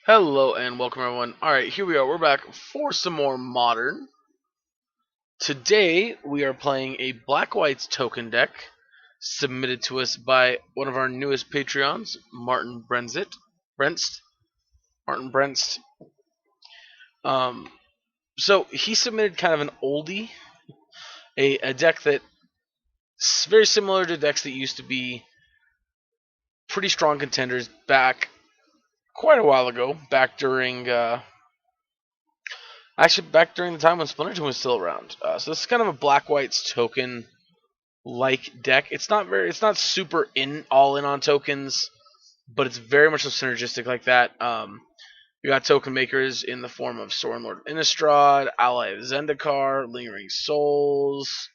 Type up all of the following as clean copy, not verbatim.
Hello and welcome everyone. Alright, here we are. We're back for some more Modern. Today we are playing a Black White's token deck submitted to us by one of our newest Patreons, Martin Brenzit. Brenst. Martin Brenst. Um, so he submitted kind of an oldie, a deck that's very similar to decks that used to be pretty strong contenders back quite a while ago, back during the time when Splinterton was still around. So this is kind of a Black White's token like deck. It's not super all in on tokens, but it's very much so synergistic like that. We got token makers in the form of Sorin Lord Innistrad, Ally of Zendikar, Lingering Souls.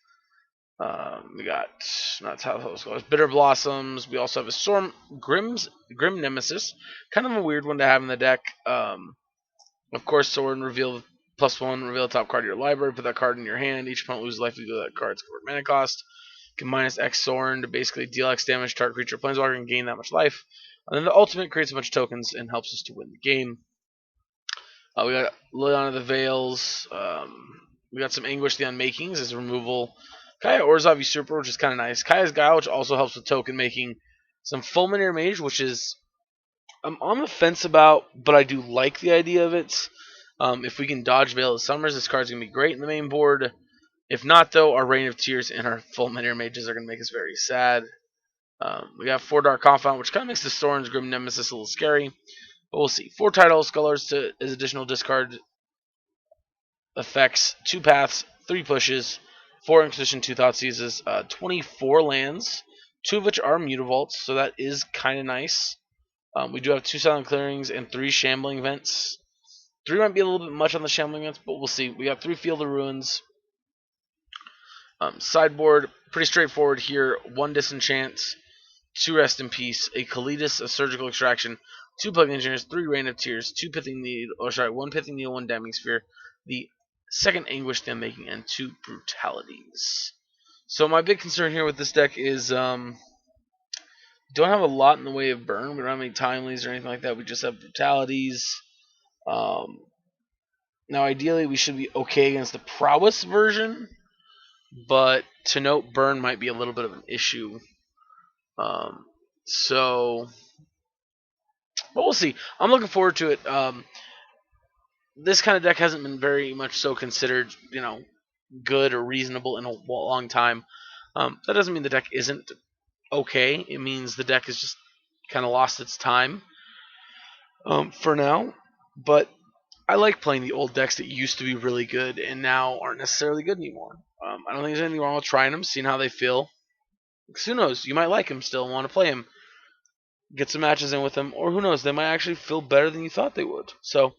We got not how Bitter Blossoms. We also have a Grim Nemesis, kind of a weird one to have in the deck. Of course, Sorin reveal +1, reveal the top card of your library, put that card in your hand. Each opponent loses life equal to that card's covered mana cost. Can minus X Sorin to basically deal X damage to target creature planeswalker and gain that much life. And then the ultimate creates a bunch of tokens and helps us to win the game. We got Liliana of the Veils. We got some Anguish the Unmakings as removal. Kaya Orzhov Usurper, which is kind of nice. Kaya's Guile, which also helps with token making. Some Fulminator Mage, which is I'm on the fence about, but I do like the idea of it. If we can dodge Veil of Summers, this card's going to be great in the main board. If not, though, our Rain of Tears and our Fulminator Mages are going to make us very sad. We got 4 Dark Confidant, which kind of makes the Sorin's Grim Nemesis a little scary. But we'll see. 4 Tidal Scholars as additional discard effects, 2 Paths, 3 Pushes, 4 Inquisition, 2 Thoughtseizes, 24 lands, 2 of which are Mutavaults, so that is kind of nice. We do have 2 Silent Clearings and 3 Shambling Vents. 3 might be a little bit much on the Shambling Vents, but we'll see. We got 3 Field of Ruins. Sideboard, pretty straightforward here. 1 Disenchant, 2 Rest in Peace, a Kalidas, a Surgical Extraction, 2 Plug Engineers, 3 Rain of Tears, 2 Pithing Needle, 1 Pithing Needle, 1 Damning Sphere, the second Anguish they're making, and 2 Brutalities. So my big concern here with this deck is don't have a lot in the way of burn. We don't have any timelies or anything like that. We just have Brutalities. Um, Now, ideally, we should be okay against the Prowess version, but to note, burn might be a little bit of an issue. So, but we'll see. I'm looking forward to it. This kind of deck hasn't been very much so considered, good or reasonable in a long time. That doesn't mean the deck isn't okay. It means the deck has just kind of lost its time for now. But I like playing the old decks that used to be really good and now aren't necessarily good anymore. I don't think there's anything wrong with trying them, seeing how they feel. Because who knows? You might like them still and want to play them, get some matches in with them, or who knows? They might actually feel better than you thought they would. So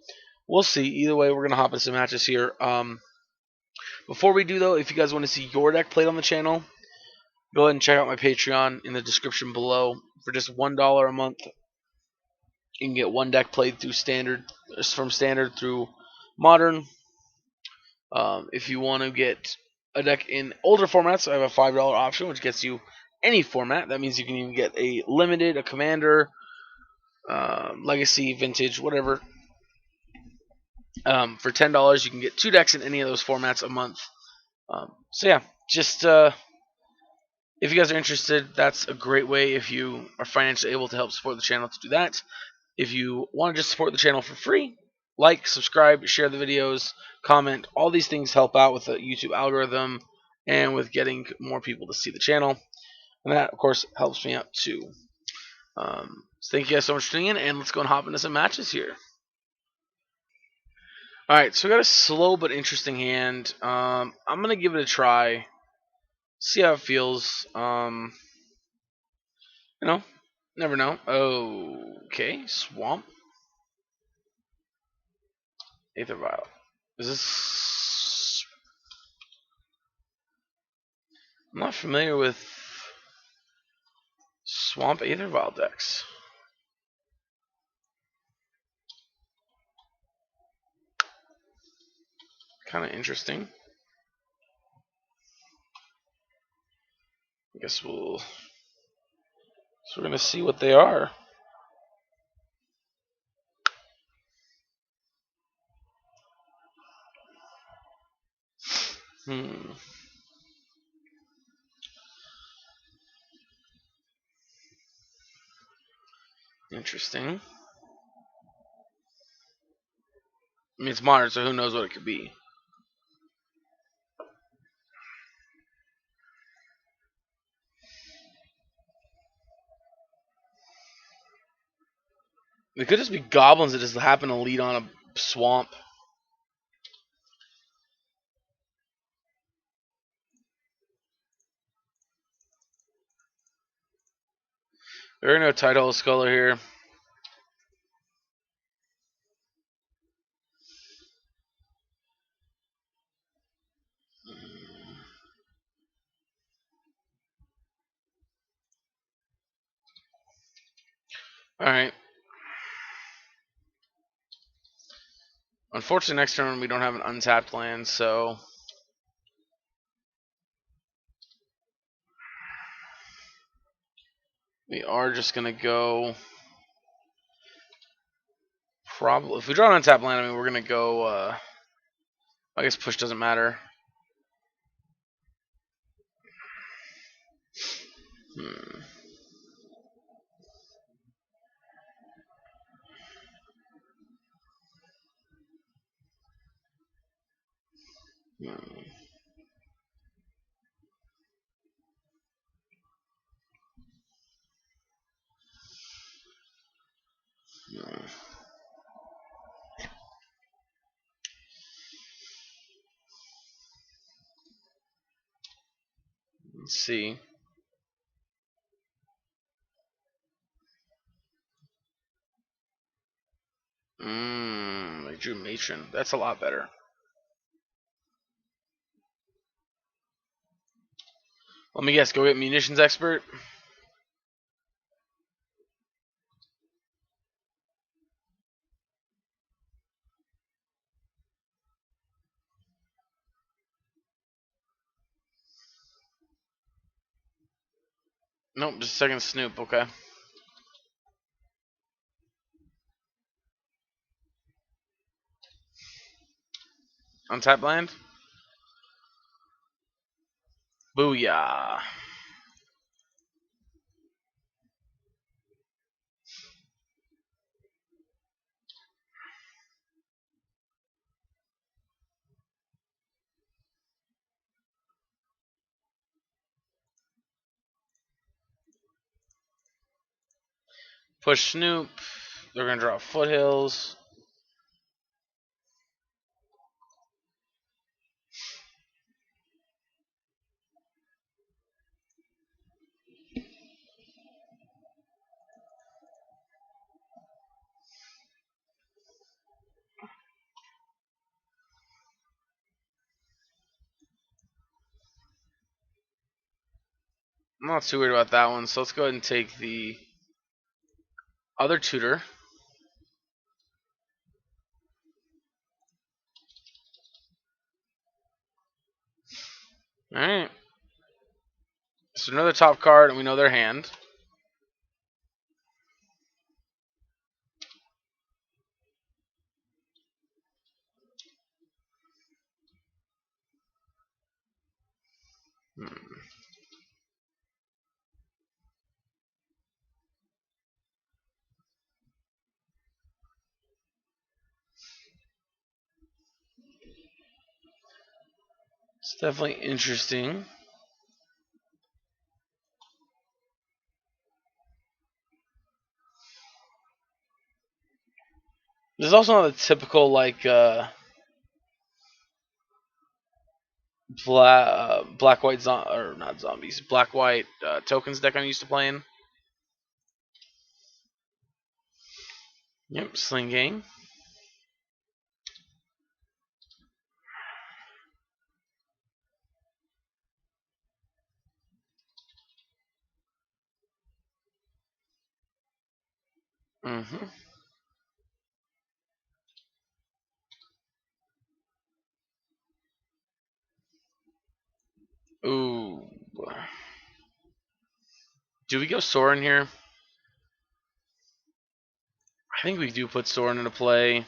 we'll see. Either way, we're gonna hop in some matches here. Before we do though, if you guys want to see your deck played on the channel, go ahead and check out my Patreon in the description below. For just $1 a month, you can get one deck played through from standard through modern. If you want to get a deck in older formats, I have a $5 option, which gets you any format. That means you can even get a limited, a commander, legacy, vintage, whatever. For $10, you can get 2 decks in any of those formats a month. So yeah, just if you guys are interested, that's a great way if you are financially able to help support the channel to do that. If you want to just support the channel for free, like, subscribe, share the videos, comment. All these things help out with the YouTube algorithm and with getting more people to see the channel. And that, of course, helps me out too. So thank you guys so much for tuning in, and let's go and hop into some matches here. Alright, so we got a slow but interesting hand. I'm going to give it a try. See how it feels. Never know. Okay, Swamp. Aether Vial. Is this... I'm not familiar with Swamp Aether Vial decks. Kind of interesting. I guess we're gonna see what they are. Hmm. Interesting. I mean, it's modern, so who knows what it could be. It could just be goblins that just happen to lead on a swamp. There are no Tidehole Sculler here. Alright. Unfortunately, next turn we don't have an untapped land, so we are just going to go. Probably. If we draw an untapped land, I mean, we're going to go. I guess push doesn't matter. Hmm. Hmm. Let's see. I drew Matron. That's a lot better. Let me guess. Go get Munitions Expert. Nope, just a second Snoop. Okay. Untapped land. Booyah. Push Snoop. They're going to draw Foothills. I'm not too worried about that one, so let's go ahead and take the other tutor. Alright. So another top card, and we know their hand. Hmm. It's definitely interesting. There's also not the typical like black white or not zombies, black white tokens deck I'm used to playing. Yep, Sling Gang. Mm-hmm. Ooh. Do we go Soren here? I think we do put Soren into play.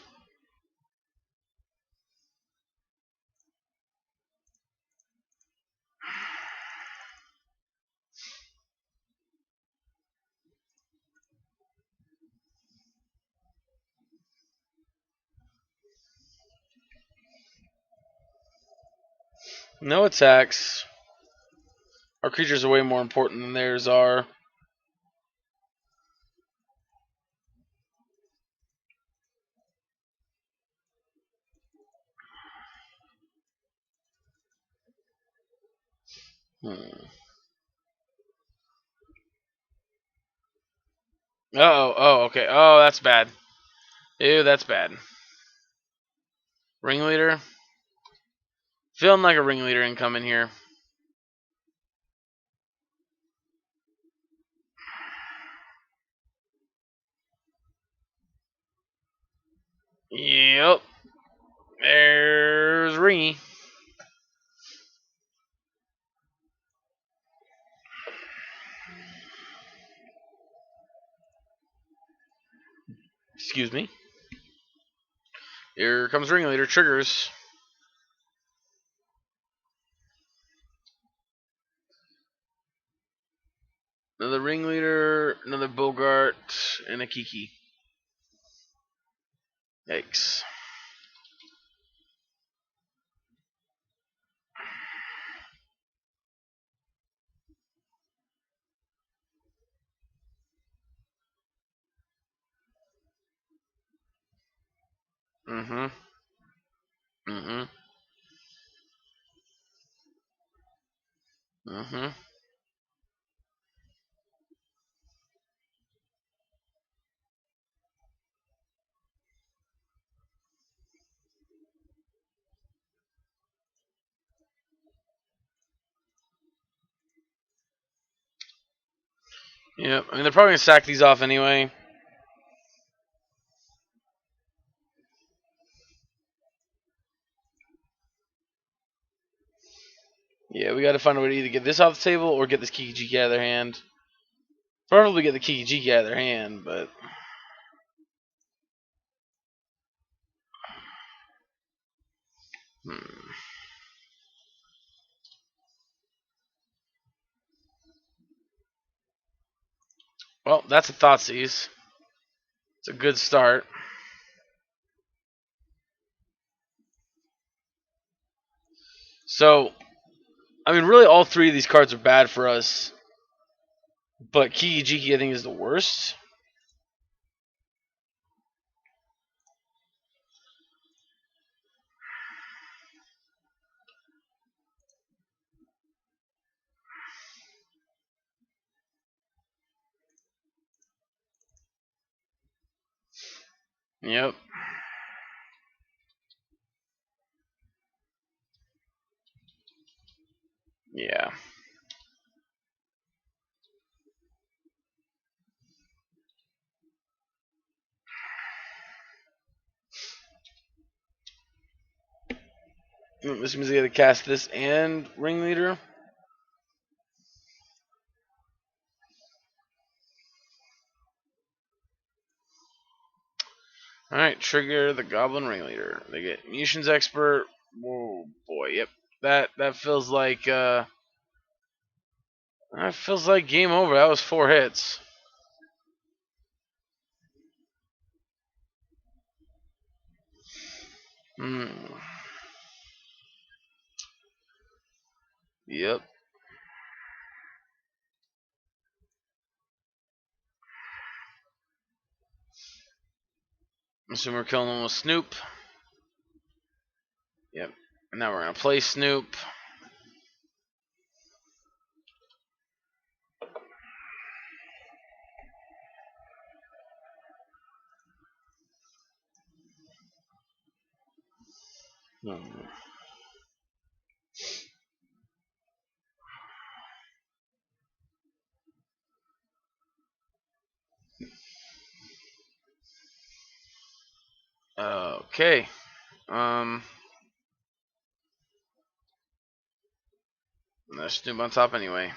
No attacks. Our creatures are way more important than theirs are. Hmm. Oh, oh, okay. Oh, that's bad. Ew, that's bad. Ringleader? Feeling like a ringleader incoming here. Yep. There's Ringy. Excuse me. Here comes Ringleader. Triggers. Another Ringleader, another Bogart, and a Kiki. Yikes. Mm-hmm. Mm-hmm. Mm-hmm. Yep. I mean, they're probably gonna sack these off anyway. Yeah, we got to find a way to either get this off the table or get this Kiki Jiki out of their hand. Probably get the Kiki Jiki out of their hand, but hmm. Well, that's a Thoughtseize. It's a good start. So, I mean, really, all three of these cards are bad for us, but Kiki Jiki I think is the worst. Yep. Yeah. This means I got to cast this and Ringleader. Alright, trigger the Goblin Ringleader. They get Munitions Expert. Whoa, boy, yep. That feels like game over. That was 4 hits. Hmm. Yep. Assume we're killing them with Snoop. Yep. And now we're gonna play Snoop. Hmm. Okay. Um. There's Snoop on top anyway.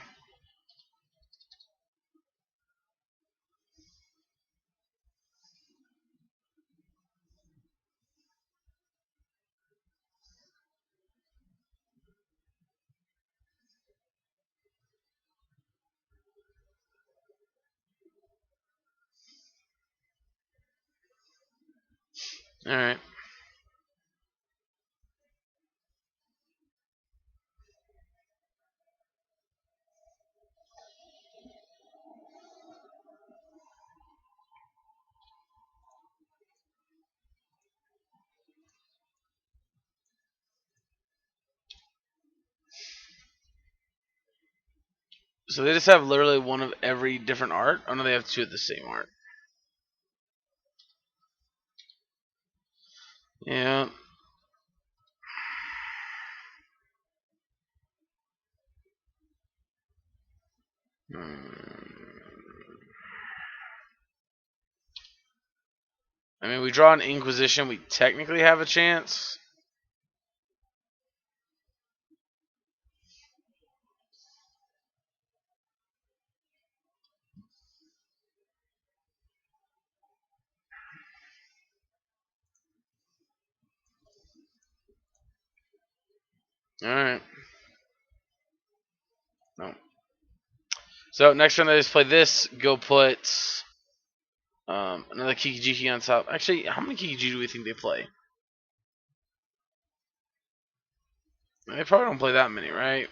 All right. So they just have literally one of every different art? Oh no, they have two of the same art. Yeah. I mean, we draw an Inquisition, we technically have a chance. Alright. No. So next turn they just play this, go put another Kikijiki on top. Actually, how many Kikijiki do we think they play? They probably don't play that many, right?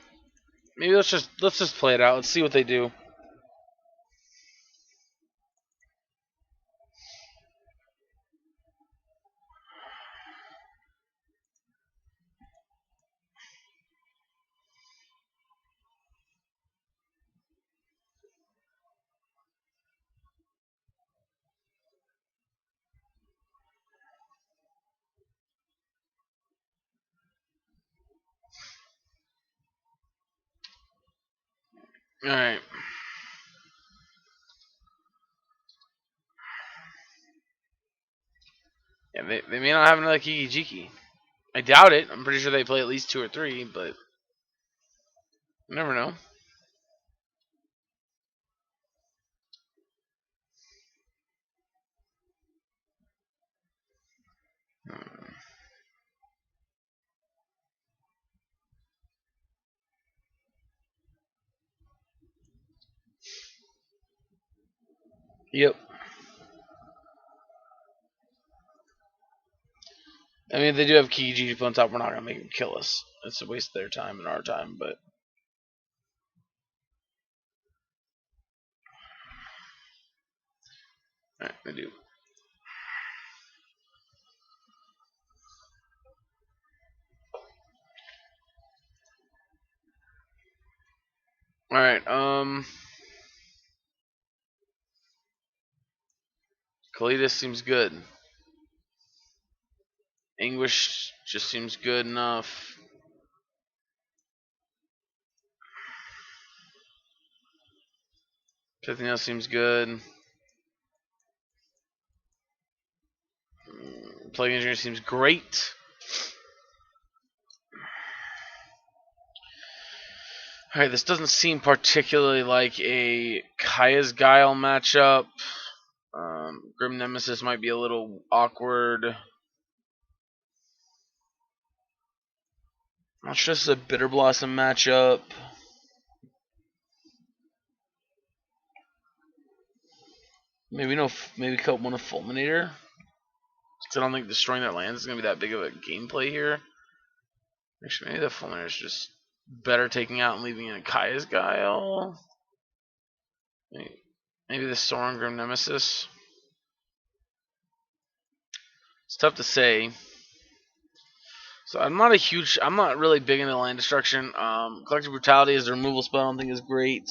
Maybe let's just play it out. Let's see what they do. Alright. Yeah, they may not have another Kikijiki. I doubt it. I'm pretty sure they play at least two or three, but you never know. Yep. I mean, if they do have Kikijiki on top, we're not gonna make them kill us. It's a waste of their time and our time, but alright, they do. Alright, Kalidas seems good. English just seems good enough. Everything else seems good. Plague Engineer seems great. Alright, this doesn't seem particularly like a Kaya's Guile matchup. Grim Nemesis might be a little awkward. Not sure this is a Bitter Blossom matchup. Maybe no. Maybe cut one of Fulminator. Because I don't think destroying that land is gonna be that big of a gameplay here. Actually, maybe the Fulminator is just better taking out and leaving in a Kaya's Guile. Maybe the Soren Grim Nemesis. It's tough to say. So I'm not really big into land destruction. Collective Brutality as a removal spell I don't think is great.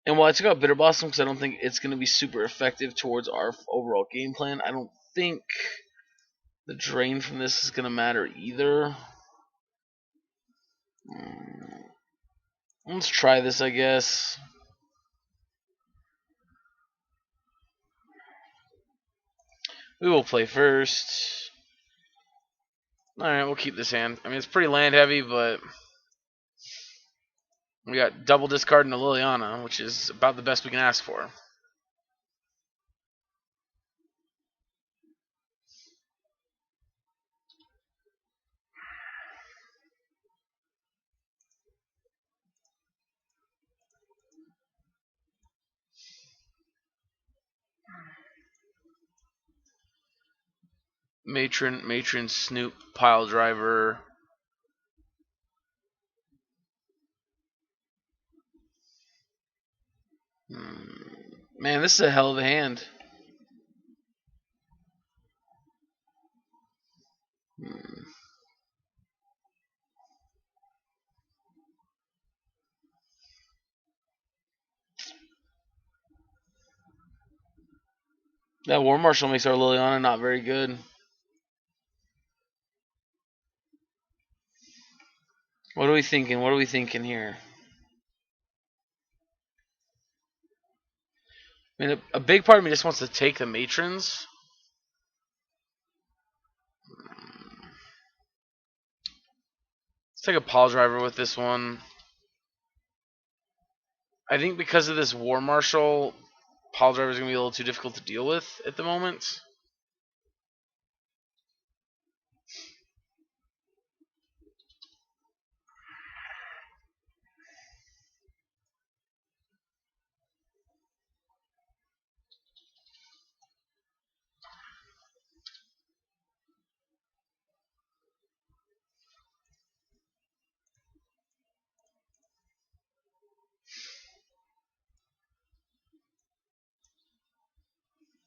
And while I took out Bitter Blossom because I don't think it's going to be super effective towards our overall game plan, I don't think the drain from this is going to matter either. Let's try this, I guess. We will play first. Alright, we'll keep this hand. I mean, it's pretty land heavy, but we got double discard into Liliana, which is about the best we can ask for. Matron, Snoop, Pile Driver. Man, this is a hell of a hand. That War Marshal makes our Liliana not very good. What are we thinking? What are we thinking here? I mean, a big part of me just wants to take the Matrons. Let's take a Pile Driver with this one. I think because of this War Marshal, Pile Driver is going to be a little too difficult to deal with at the moment.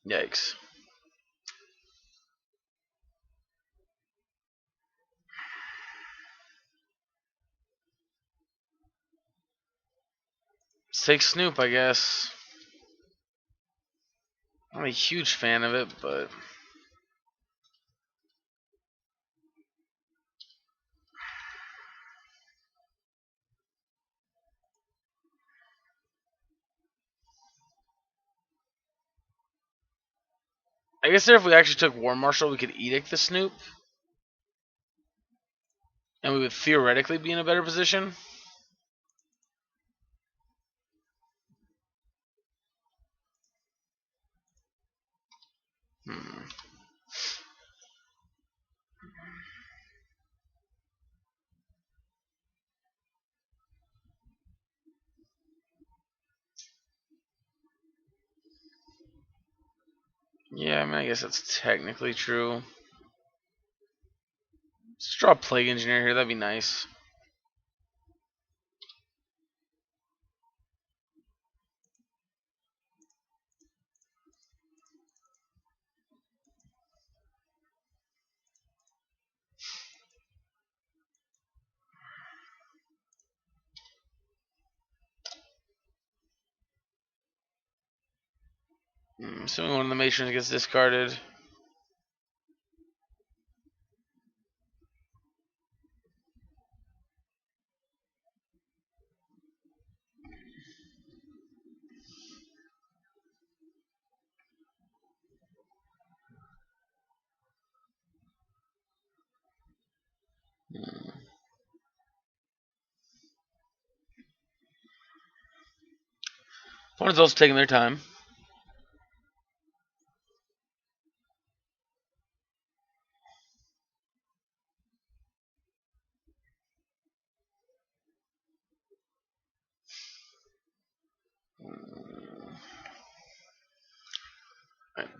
Yikes. Let's take Snoop, I guess. I'm a huge fan of it, but I guess there if we actually took War Marshal, we could Edict the Snoop, and we would theoretically be in a better position. Hmm. Yeah, I mean, I guess that's technically true. Let's draw a Plague Engineer here. That'd be nice. Assuming one of the Matrons gets discarded. Opponent's also taking their time.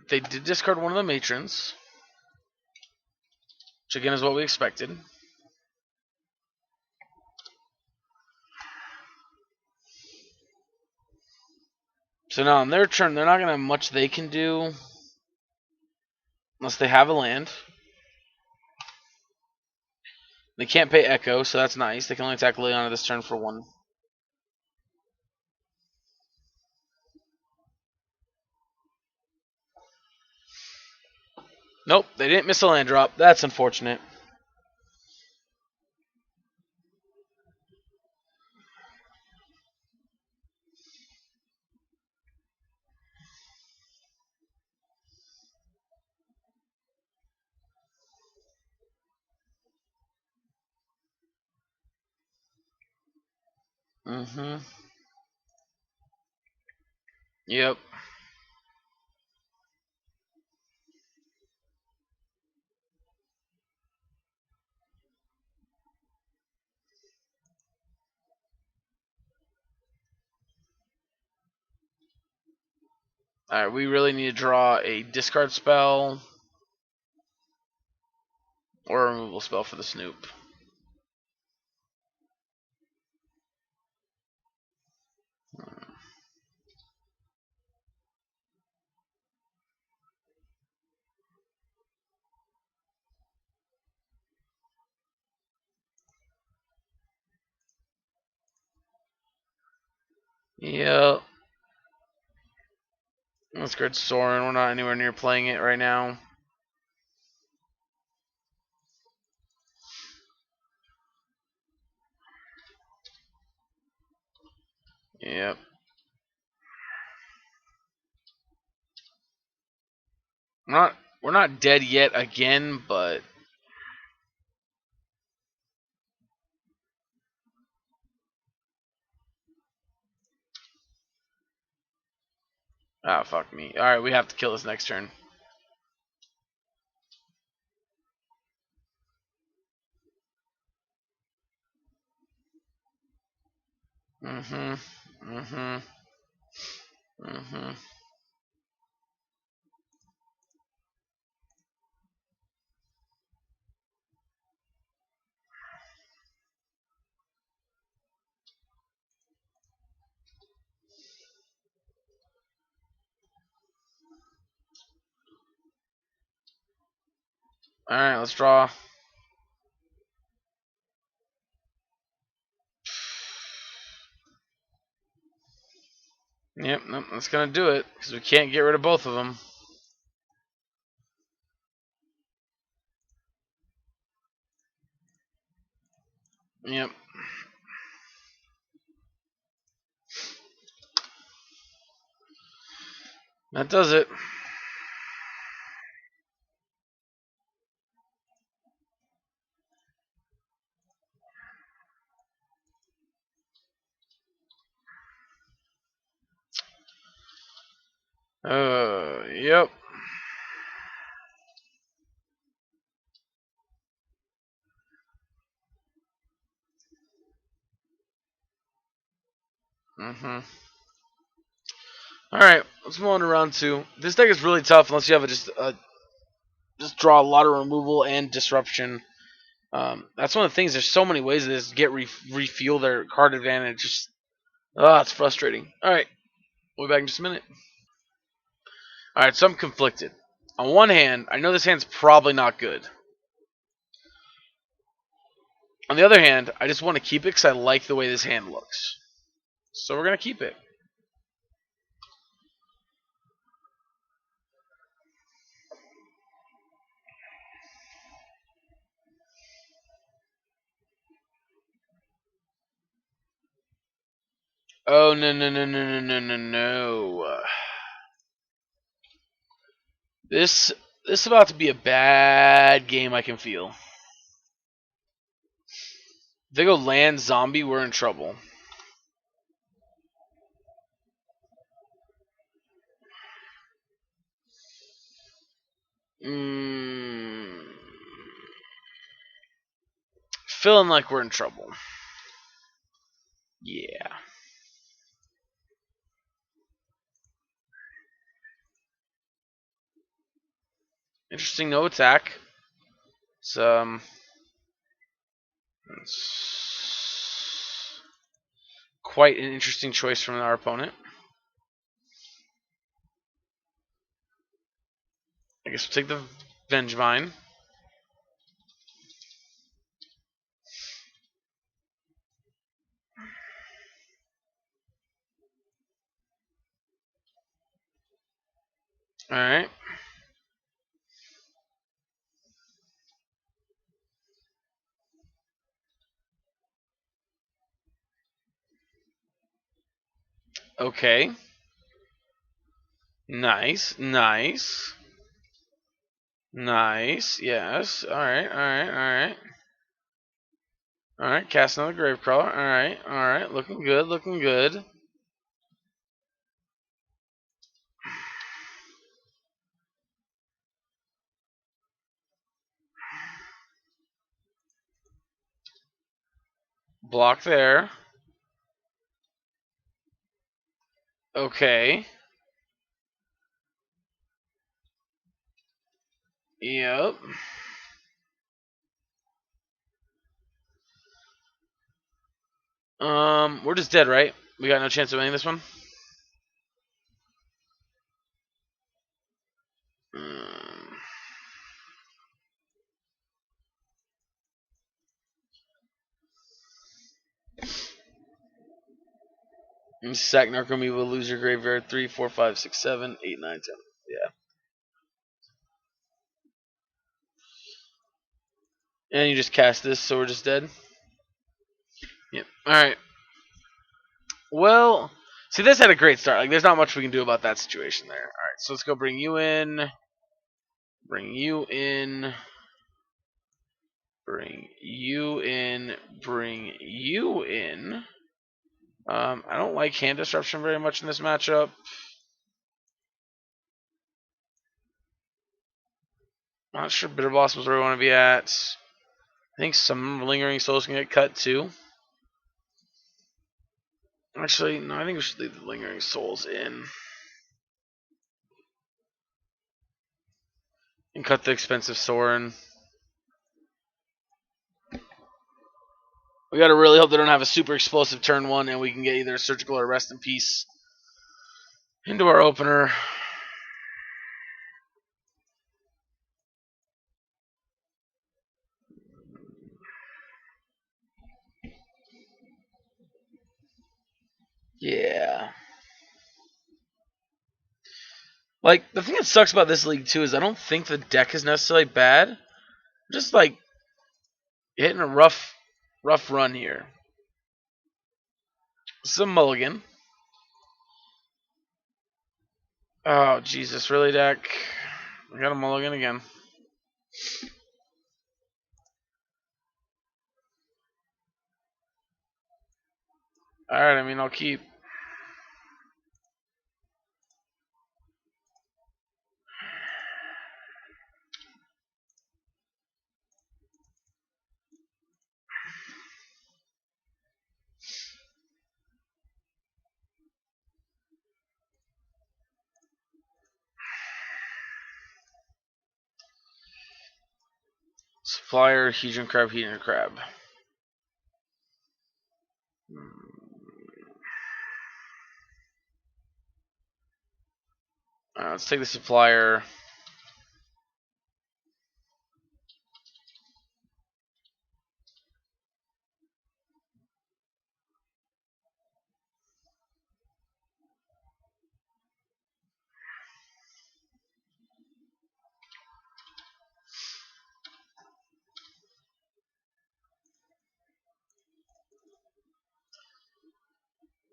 They did discard one of the Matrons, which again is what we expected. So now on their turn, they're not going to have much they can do unless they have a land. They can't pay Echo, so that's nice. They can only attack Liliana this turn for one. Nope, they didn't miss a land drop. That's unfortunate. Mm-hmm. Yep. Alright, we really need to draw a discard spell or a removal spell for the Snoop. Yep. That's good. Soren, we're not anywhere near playing it right now. Yep. We're not dead yet again, but fuck me. All right, we have to kill this next turn. Mhm. Mhm. Mhm. All right, let's draw. Yep, nope, that's gonna do it because we can't get rid of both of them. Yep. That does it. Yep. Mhm. All right, let's move on to round two. This deck is really tough unless you have just draw a lot of removal and disruption. That's one of the things. There's so many ways to just get refuel their card advantage. Just it's frustrating. All right, we'll be back in just a minute. All right, so I'm conflicted. On one hand, I know this hand's probably not good. On the other hand, I just want to keep it because I like the way this hand looks. So we're gonna keep it. Oh no no no no no no no no! This is about to be a bad game. I can feel. If they go land zombie, we're in trouble. Mm, feeling like we're in trouble. Yeah. Interesting. No attack. It's it's quite an interesting choice from our opponent. I guess we'll take the Vengevine. All right. Okay. Nice. Nice. Nice. Yes. All right. All right. All right. All right. Cast another Gravecrawler. All right. All right. Looking good. Looking good. Block there. Okay. Yep. We're just dead, right? We got no chance of winning this one. Um, Sack Narcomoeba, lose your graveyard 3, 4, 5, 6, 7, 8, 9, 10. Yeah. And you just cast this, so we're just dead? Yep. Alright. Well, see, this had a great start. Like, there's not much we can do about that situation there. Alright, so let's go bring you in. Bring you in. Bring you in. Bring you in. I don't like hand disruption very much in this matchup. Not sure Bitter Blossom is where we want to be at. I think some Lingering Souls can get cut too. Actually, no, I think we should leave the Lingering Souls in. And cut the expensive Sorin. We gotta really hope they don't have a super explosive turn 1 and we can get either a Surgical or Rest in Peace into our opener. Yeah. Like, the thing that sucks about this league, too, is I don't think the deck is necessarily bad. Just, like, hitting a rough run here. Some mulligan. Oh, Jesus, really, deck? We got a mulligan again. Alright, I mean, I'll keep. Supplier, Hedron Crab, Hedron Crab. Let's take the supplier.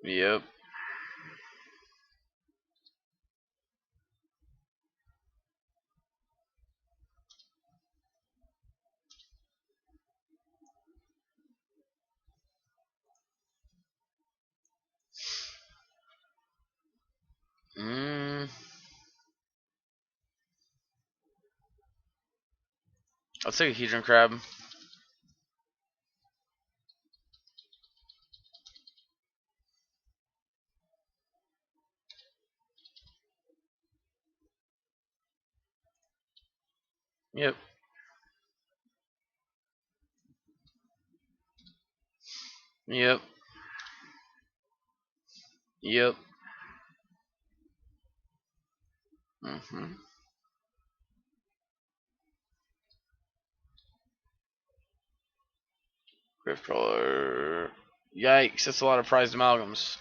Yep. Let's take a Hedron Crab. Yep. Yep. Yep. Griff Crawler. Yikes, that's a lot of prized amalgams.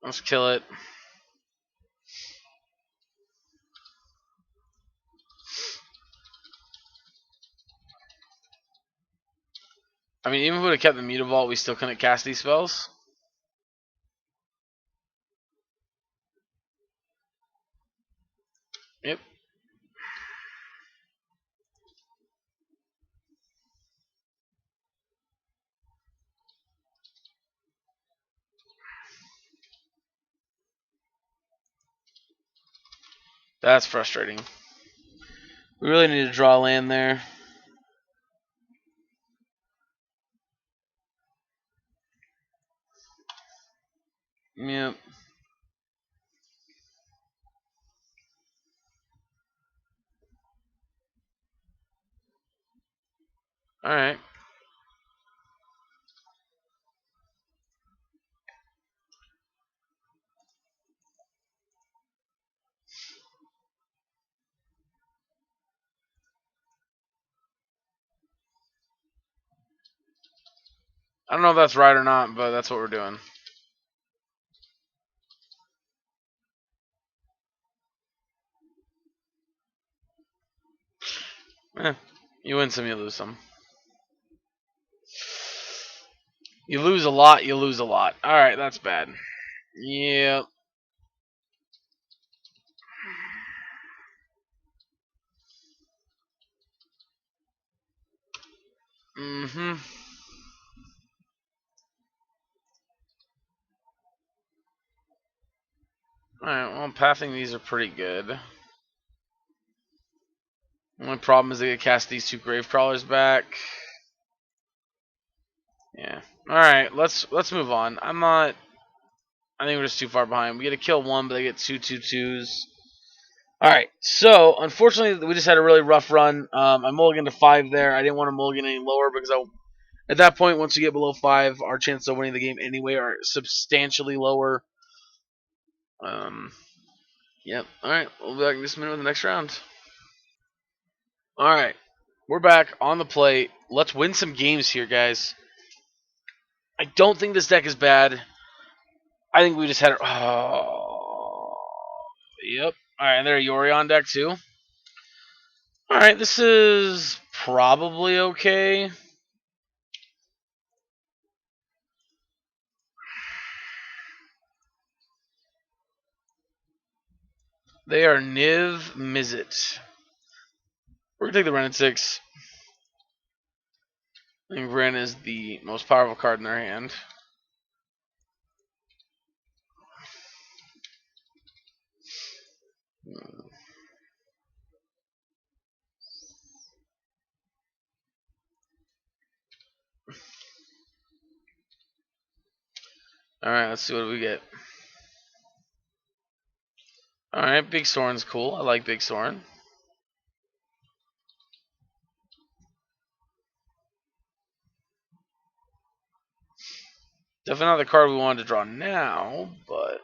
Let's kill it. I mean, even if we would have kept the Mutavault, we still couldn't cast these spells. Yep. That's frustrating. We really need to draw land there. Yep. Alright. I don't know if that's right or not, but that's what we're doing. Eh, you win some, you lose some. You lose a lot, you lose a lot. Alright, that's bad. Yep. Mm-hmm. Alright, well, pathing these are pretty good. Only problem is they get cast these two grave crawlers back. Yeah. Alright, let's move on. I think we're just too far behind. We get to kill one, but they get two 2/2s. Alright, so unfortunately we just had a really rough run. I mulliganed to 5 there. I didn't want to mulligan any lower because at that point, once you get below 5, our chances of winning the game anyway are substantially lower. Yep. Alright, we'll be back in just a minute with the next round. Alright, we're back on the play. Let's win some games here, guys. I don't think this deck is bad. I think we just had it. Oh, yep. All right, and they're a Yorion deck too. All right, this is probably okay. They are Niv Mizzet. We're gonna take the Ren at 6. I think Ren is the most powerful card in their hand. All right, let's see what we get. All right, Big Soren's cool. I like Big Soren. Definitely not the card we wanted to draw now, but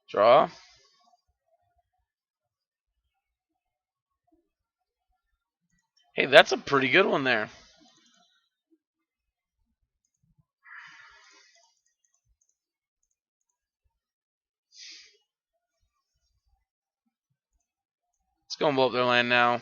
draw. Hey, that's a pretty good one there. Let's go and blow up their land now.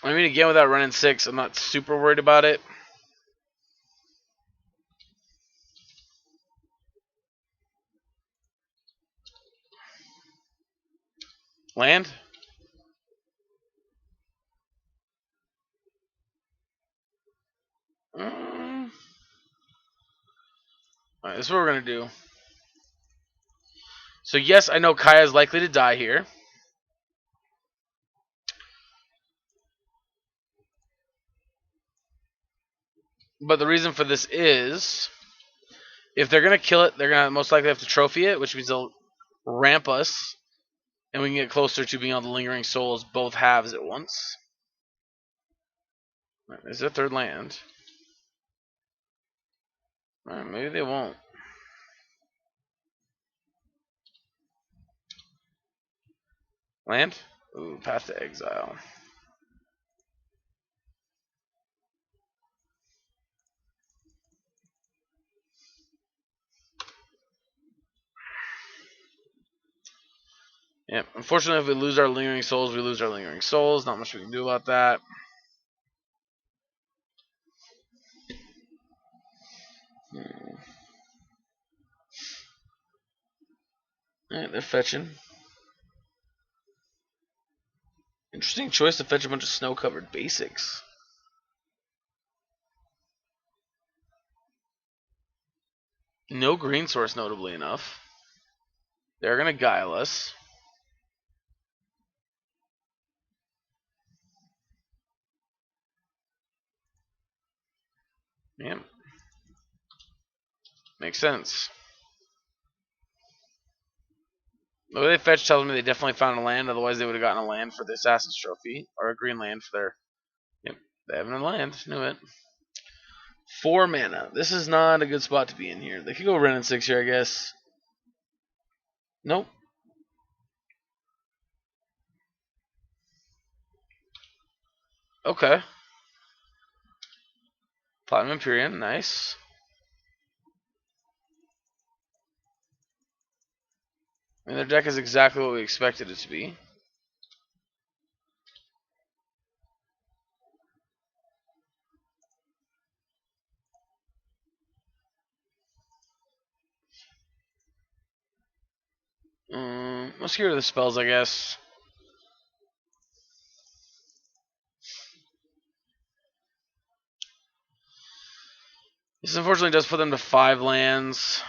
I mean, again, without running 6, I'm not super worried about it. Land? Alright, this is what we're going to do. So, yes, I know Kaya is likely to die here. But the reason for this is, if they're going to kill it, they're going to most likely have to trophy it, which means they'll ramp us, and we can get closer to being able to Lingering Souls both halves at once. Is there a third land? Alright, maybe they won't. Land? Ooh, Path to Exile. Yep. Unfortunately, if we lose our Lingering Souls, we lose our Lingering Souls. Not much we can do about that. Alright, they're fetching. Interesting choice to fetch a bunch of snow-covered basics. No green source, notably enough. They're going to guile us. Yep. Makes sense. The way they fetch tells me they definitely found a land. Otherwise, they would have gotten a land for the Assassin's Trophy or a green land for their. Yep, they have a land. Knew it. 4 mana. This is not a good spot to be in here. They could go Ren and 6 here, I guess. Nope. Okay. Platinum Empyrean, nice. I mean, their deck is exactly what we expected it to be. Let's get rid of the spells, I guess. This unfortunately does put them to 5 lands.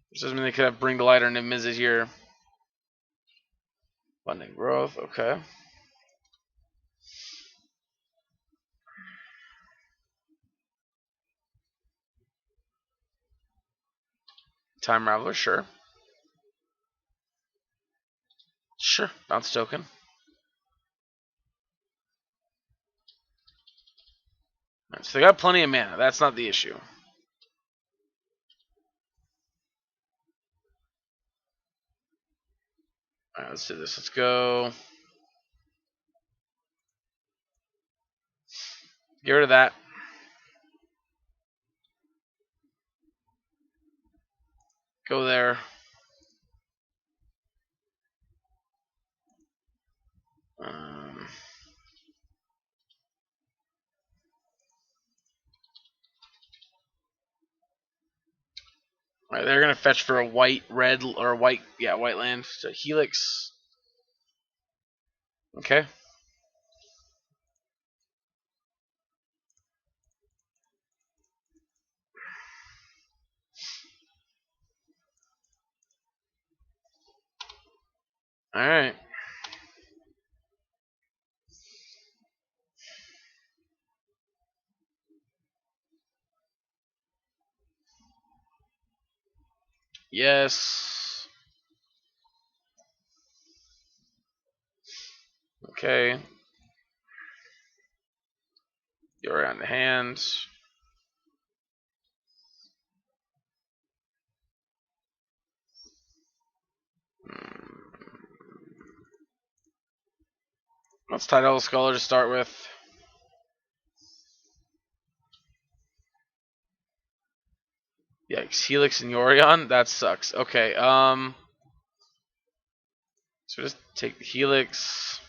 Which doesn't mean they could have Bring to Light or Niv-Mizzet here. Abundant Growth, okay. Time Raveler, sure. Sure, bounce token. Right, so they got plenty of mana. That's not the issue. Alright, let's do this. Let's go. Get rid of that. Go there. Alright, they're gonna fetch for a white, red, or white, yeah, white land. So Helix. Okay. Alright. Yes. Okay. Go around the hand. Let's Tidal Scholar to start with. Yikes, Helix and Yorion? That sucks. Okay, so just take the Helix.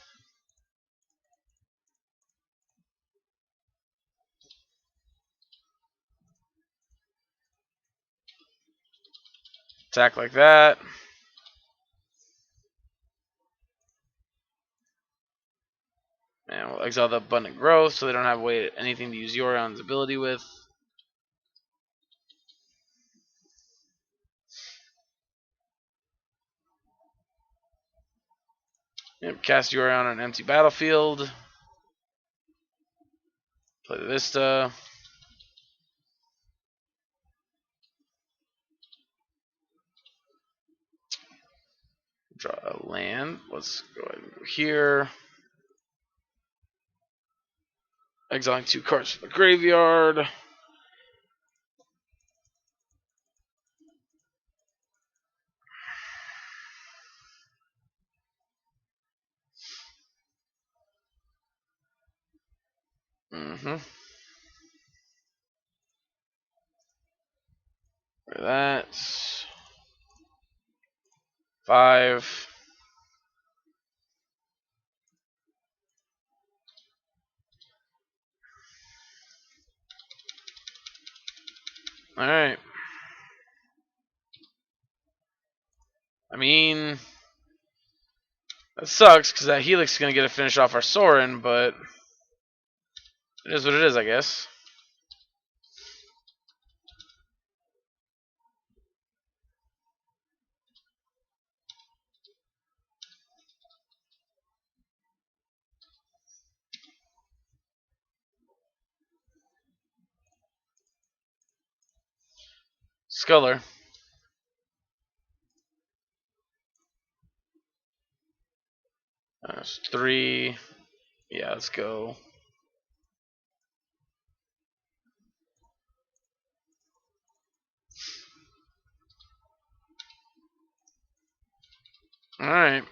Attack like that. And we'll exile the Abundant Growth so they don't have anything to use Yorion's ability with. Yep, cast Yorion on an empty battlefield. Play the Vista. Draw a land. Let's go ahead and go here. Exiling 2 cards from the graveyard. That's 5. Alright. I mean, that sucks because that Helix is going to get a finish off our Sorin, but it is what it is, I guess. Sculler. That's 3. Yeah, let's go. Alright.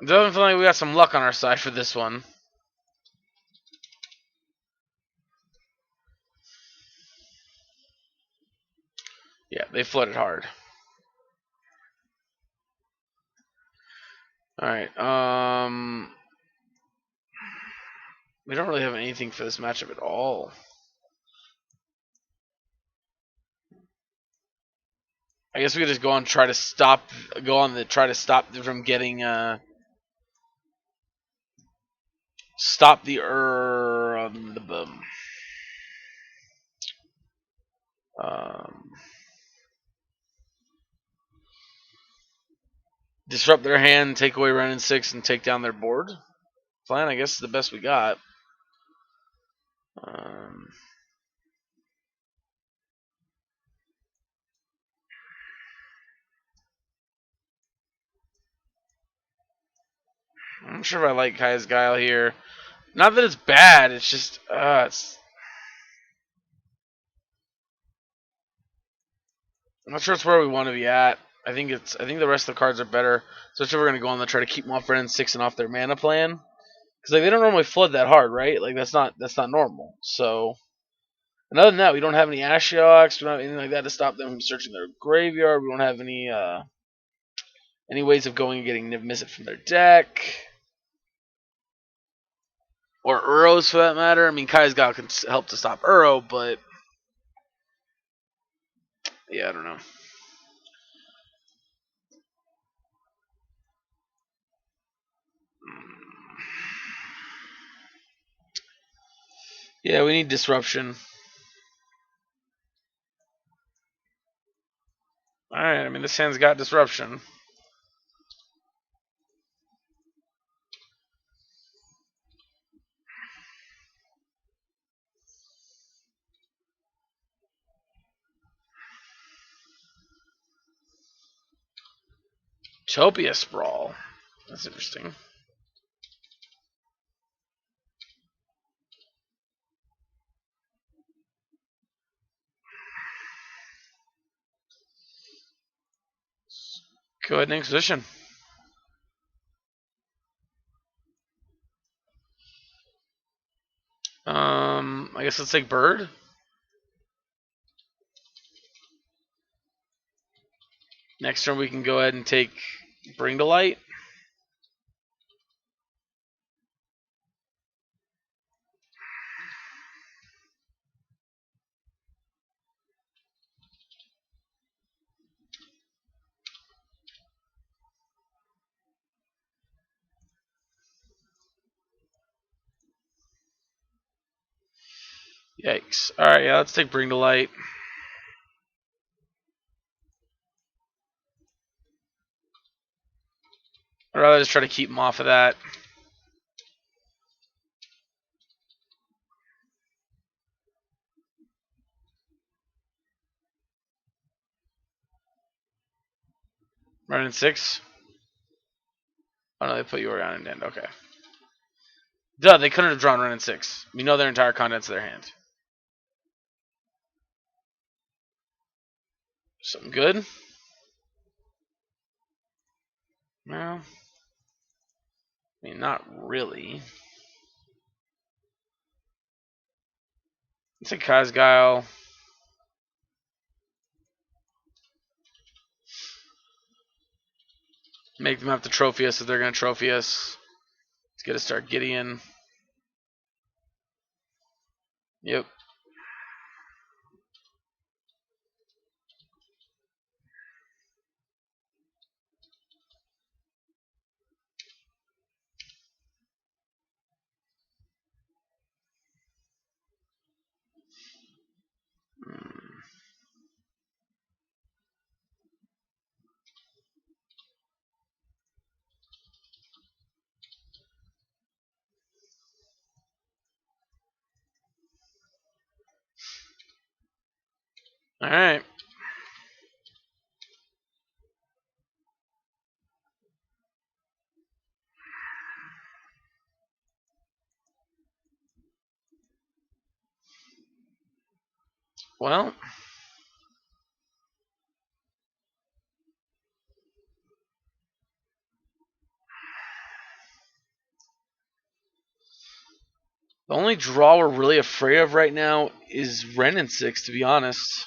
Doesn't feel like we got some luck on our side for this one. Yeah, they flooded hard. Alright, we don't really have anything for this matchup at all. I guess we could just go on and try to stop them from getting stop the disrupt their hand, take away Ren and 6, and take down their board. Plan, I guess, is the best we got. I'm sure if I like Kai's Guile here. Not that it's bad, it's just it's. I'm not sure it's where we want to be at. I think the rest of the cards are better, especially if we're gonna go on and try to keep them off Ren and 6 and off their mana plan. Because like they don't normally flood that hard, right? Like that's not normal. So, and other than that, we don't have any Ashioks. We don't have anything like that to stop them from searching their graveyard. We don't have any ways of going and getting Niv Mizzet from their deck. Or Uros for that matter. I mean, Kai's Guile can help to stop Uro, but yeah, I don't know. Yeah, we need disruption. Alright, I mean, this hand's got disruption. Topia Sprawl. That's interesting. Go ahead and Inquisition. I guess let's take Bird. Next turn we can go ahead and take Bring to Light. Yikes. Alright, yeah, let's take Bring to Light. I'd rather just try to keep him off of that. Running 6. Oh no, they put you around and end. Okay. Duh, they couldn't have drawn Running 6. We know their entire contents of their hand. Something good? No. I mean, not really. Let's take Kai's Guile. Make them have to trophy us if they're going to trophy us. Let's get a start Gideon. Yep. All right. Well, the only draw we're really afraid of right now is Ren and 6, to be honest.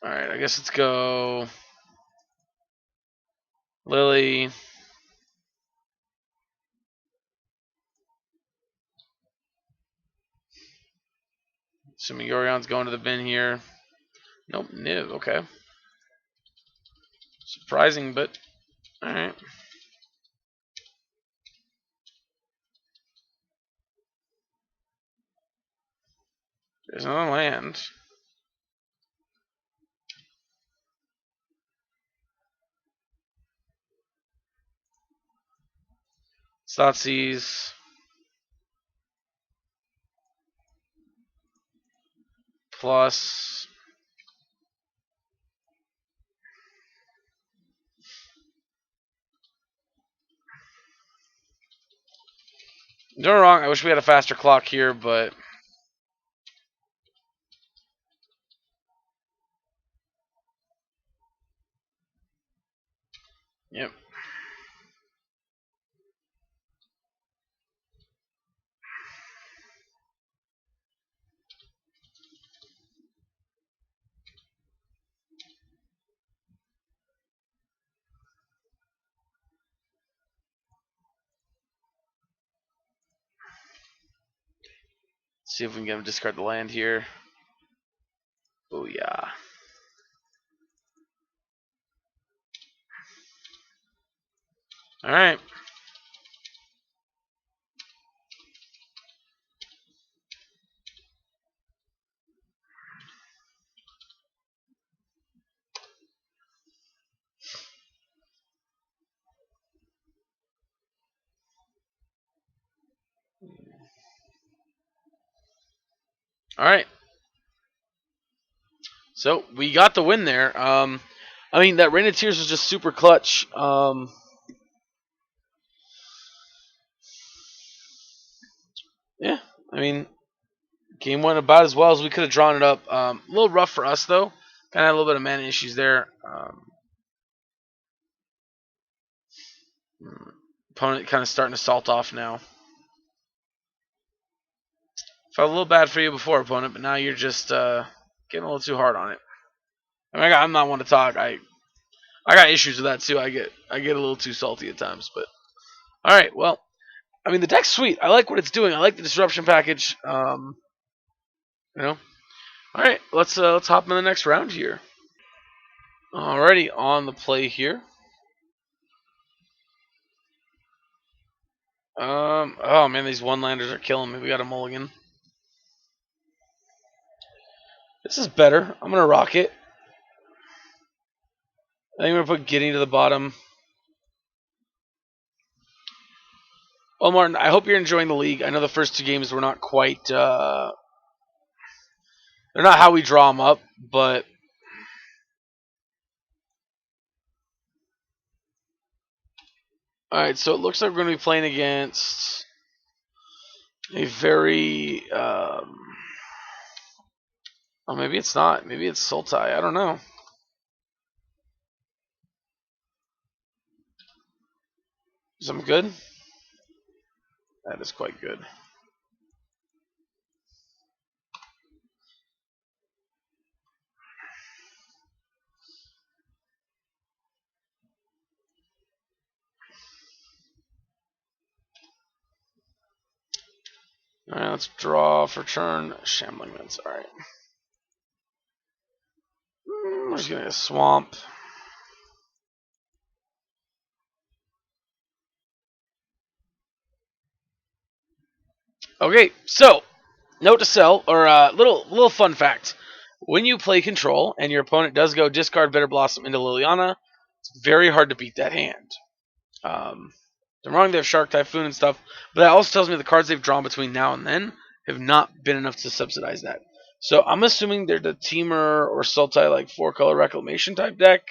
All right, I guess let's go Lily. Assuming Yorion's going to the bin here. Nope, Niv. Okay. Surprising, but all right. There's another land. Thoughtseize. Plus. Doing wrong. I wish we had a faster clock here, but yep. See if we can get him to discard the land here. Oh yeah. All right. All right. So we got the win there. I mean that Rain of Tears was just super clutch. Yeah. I mean, game went about as well as we could have drawn it up. A little rough for us though. Kind of had a little bit of mana issues there. Opponent kind of starting to salt off now. Felt a little bad for you before, opponent, but now you're just getting a little too hard on it. I mean, I'm not one to talk. I got issues with that too. I get a little too salty at times, but all right. Well, I mean the deck's sweet. I like what it's doing. I like the disruption package. You know. All right. Let's hop in the next round here. Alrighty, on the play here. Oh man, these one-landers are killing me. We got a mulligan. This is better. I'm gonna rock it. I think I'm gonna put Gideon to the bottom. Well, Martin, I hope you're enjoying the league. I know the first two games were not quite. They're not how we draw them up, but all right. So it looks like we're going to be playing against a very. Oh, maybe it's not. Maybe it's Sultai. I don't know. Is that good? That is quite good. Alright, let's draw for turn. Shambling Winds. Alright. We're just gonna swamp. Okay, so note to sell, or little fun fact: when you play control and your opponent does go discard Bitter Blossom into Liliana, it's very hard to beat that hand. I'm wrong, they have Shark Typhoon and stuff, but that also tells me the cards they've drawn between now and then have not been enough to subsidize that. So I'm assuming they're the Teamer or Sultai like 4-color Reclamation type deck,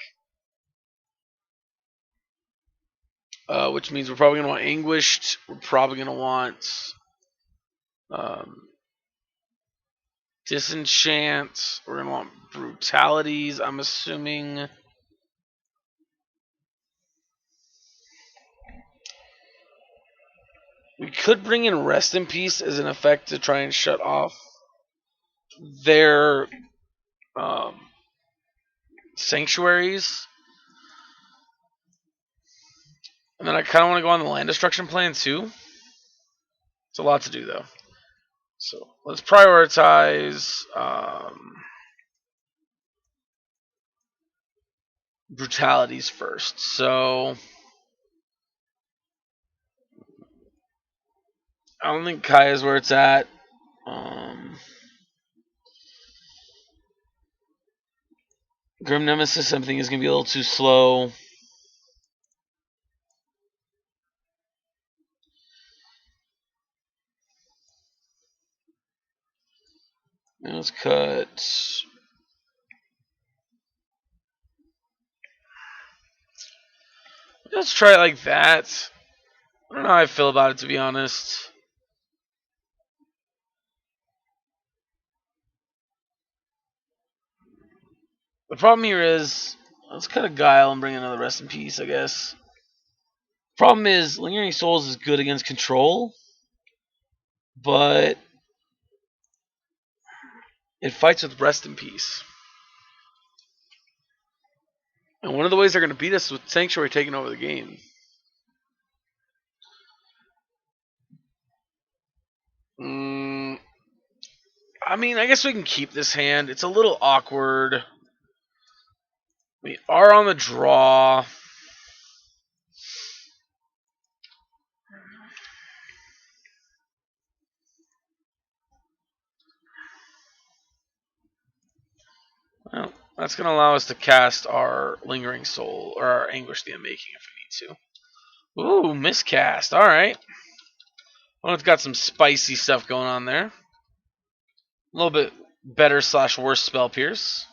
which means we're probably going to want Anguished. We're probably going to want um, Disenchant. We're going to want Brutalities, I'm assuming. We could bring in Rest in Peace as an effect to try and shut off their sanctuaries. And then I kind of want to go on the land destruction plan too. It's a lot to do though. So let's prioritize brutalities first. So I don't think Kai is where it's at. Grim Nemesis, I think, is going to be a little too slow. Let's cut. Let's try it like that. I don't know how I feel about it, to be honest. The problem here is, let's cut a Guile and bring another Rest in Peace, I guess. Problem is, Lingering Souls is good against control, but it fights with Rest in Peace. And one of the ways they're going to beat us is with Sanctuary taking over the game. I mean, I guess we can keep this hand. It's a little awkward. We are on the draw. Well, that's going to allow us to cast our Lingering Soul, or our Anguish the Unmaking if we need to. Ooh, miscast. Alright. Well, it's got some spicy stuff going on there. A little bit better / worse Spell Pierce.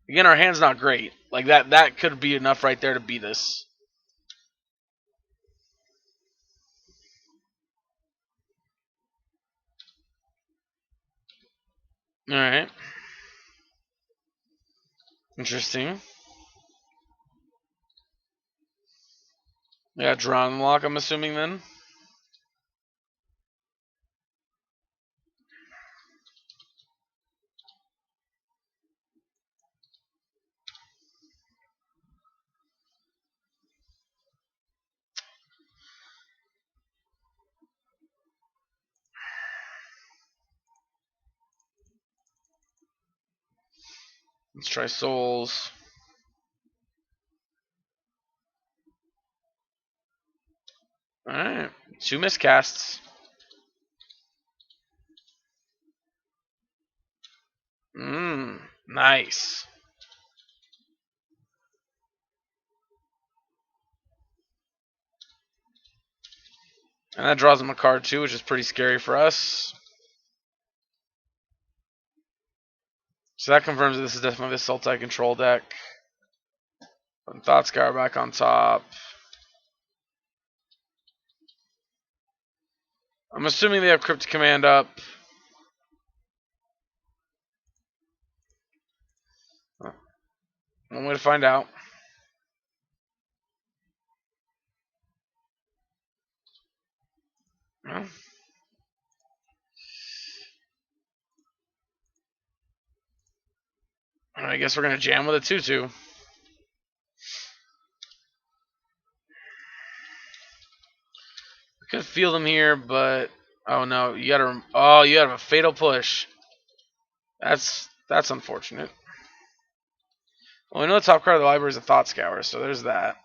Again, our hand's not great. Like that could be enough right there to beat us. Alright. Interesting. Yeah, Drown Lock, I'm assuming then. Let's try Souls. Alright. 2 miscasts. Nice. And that draws him a card too, which is pretty scary for us. So that confirms that this is definitely the Sultai control deck. Putting Thoughtscour back on top. I'm assuming they have Crypt Command up. One way to find out. Well, I guess we're gonna jam with a 2/2. I could feel them here, but oh no, you have a fatal push. That's unfortunate. Well, we know the top card of the library is a Thought Scour, so there's that.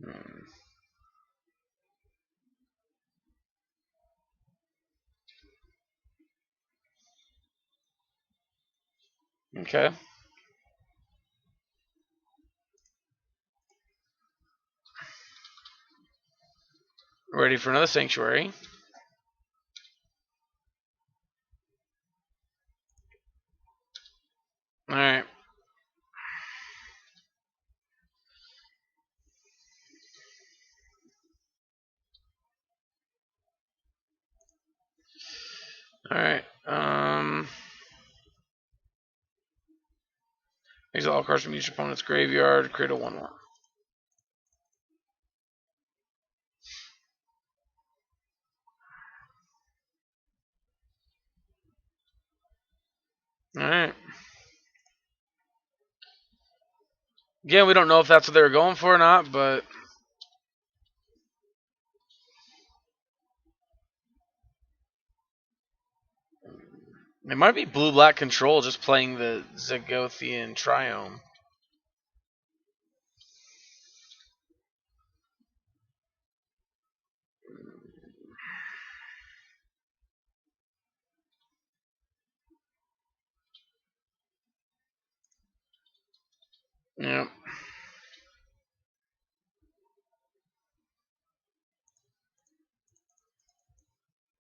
Hmm. Okay. Ready for another Sanctuary. Alright. Alright. Exile all cards from each opponent's graveyard. Create a 1/1. Alright. Again, we don't know if that's what they were going for or not, but it might be blue-black control just playing the Zagothian Triome. Yep.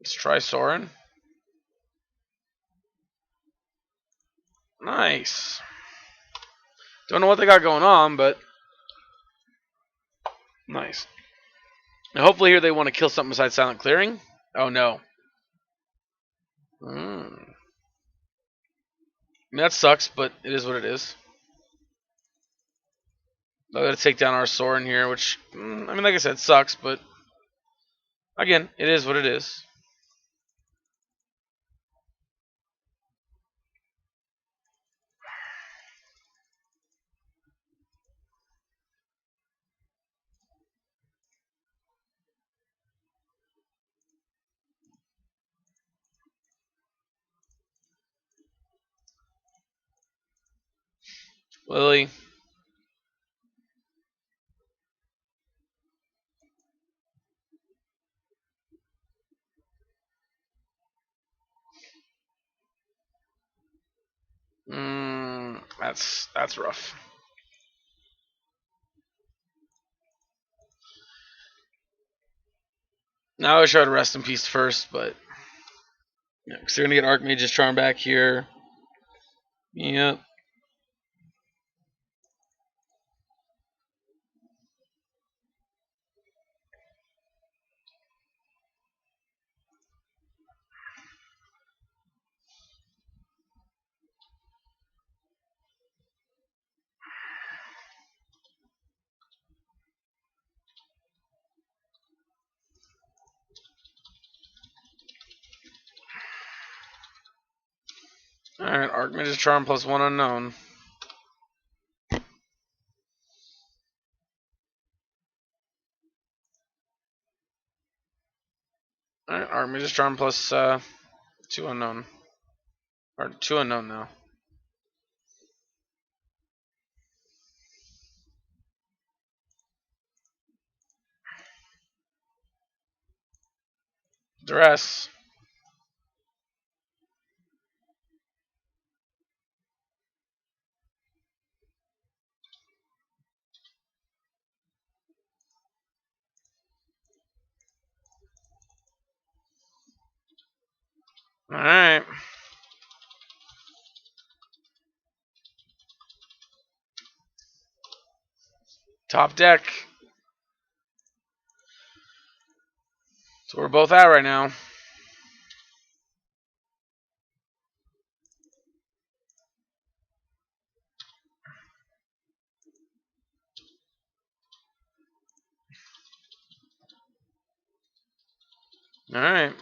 Let's try Sorin. Nice. Don't know what they got going on, but nice. And hopefully here they want to kill something besides Silent Clearing. Oh no. I mean, that sucks, but it is what it is. I gotta take down our Sorin here, which, I mean, like I said, sucks, but again, it is what it is. Lily. That's rough. Now I wish I would rest in peace first, but yeah, because they're gonna get Archmage's Charm back here. Yep. Alright, Archmage's Charm plus 1 unknown. Alright, Archmage's Charm plus 2 unknown. Or 2 unknown now. Duress. Alright. Top deck. So we're both at right now. All right.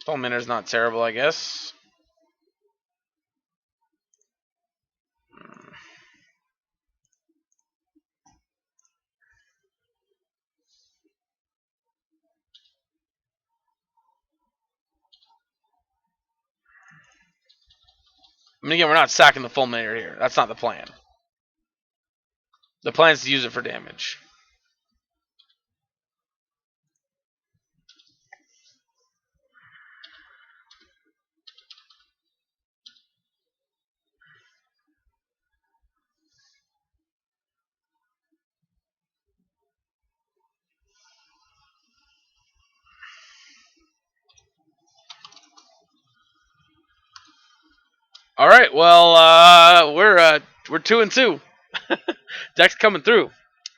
Fulminator's not terrible, I guess. I mean, again, we're not sacking the Fulminator here. That's not the plan. The plan is to use it for damage. All right. Well, we're 2-2. Deck's coming through.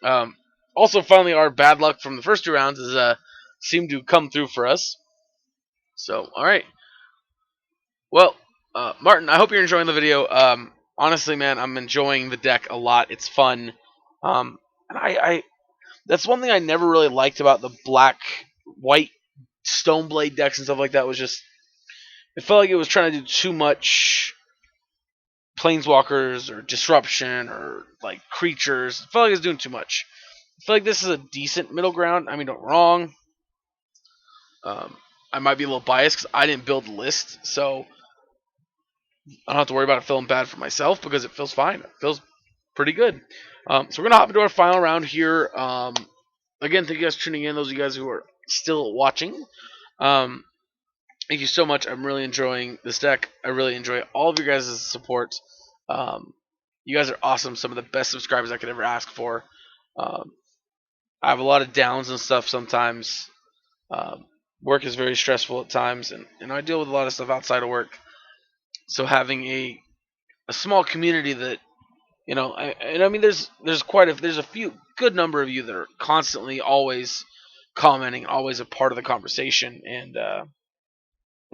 Um, Also, finally, our bad luck from the first 2 rounds has seemed to come through for us. So, all right. Well, Martin, I hope you're enjoying the video. Honestly, man, I'm enjoying the deck a lot. It's fun. And I that's one thing I never really liked about the black, white Stoneblade decks and stuff like that was just it felt like it was trying to do too much planeswalkers or disruption or like creatures. It felt like it was doing too much. I feel like this is a decent middle ground. I mean, don't wrong. Um, I might be a little biased because I didn't build the list, so I don't have to worry about it feeling bad for myself because it feels fine. It feels pretty good. So we're gonna hop into our final round here. Again, thank you guys for tuning in. Those of you guys who are still watching, um, thank you so much. I'm really enjoying this deck. I really enjoy all of your guys' support. You guys are awesome. Some of the best subscribers I could ever ask for. Um, I have a lot of downs and stuff sometimes. Um, Work is very stressful at times, and I deal with a lot of stuff outside of work. So having a small community that I mean, there's a few good number of you that are constantly always commenting, always a part of the conversation, and I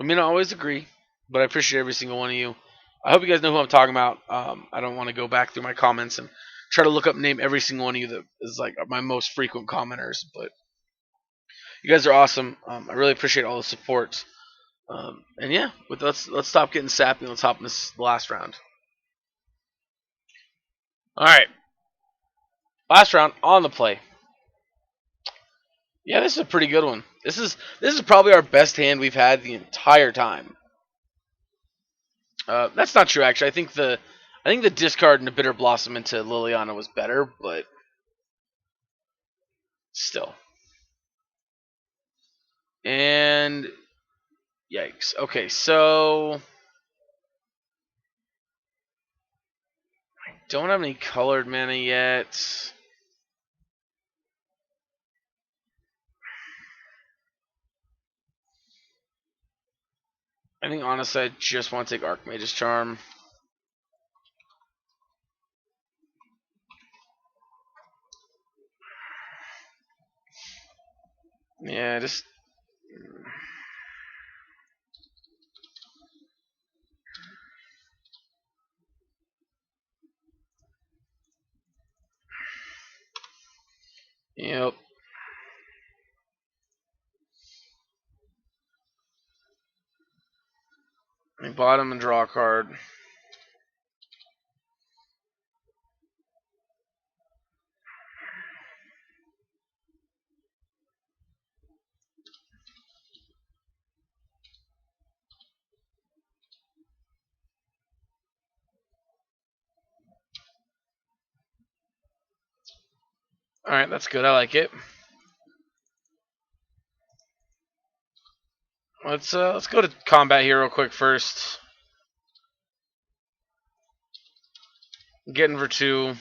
mean, I always agree, but I appreciate every single one of you. I hope you guys know who I'm talking about. I don't want to go back through my comments and try to look up and name every single one of you that is like my most frequent commenters, but you guys are awesome. I really appreciate all the support. And yeah, let's stop getting sappy. Let's hop in this last round. All right, last round on the play. Yeah, this is a pretty good one. This is probably our best hand we've had the entire time. That's not true, actually. I think the discard and the Bitter Blossom into Liliana was better, but still. And yikes. Okay, so don't have any colored mana yet. I think honestly, I just want to take Archmage's Charm. Yeah, just. Yep. I bottom and draw a card. All right, that's good. I like it. Let's go to combat here real quick first. Getting for 2.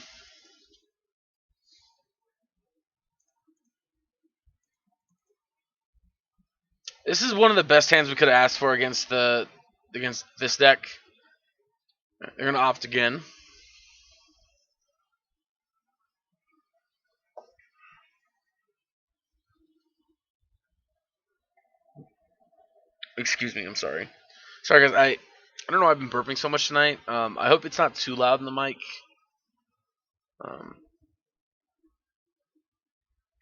This is one of the best hands we could have asked for against this deck. They're gonna opt again. Excuse me, I'm sorry. Sorry, guys. I don't know why I've been burping so much tonight. I hope it's not too loud in the mic. Um,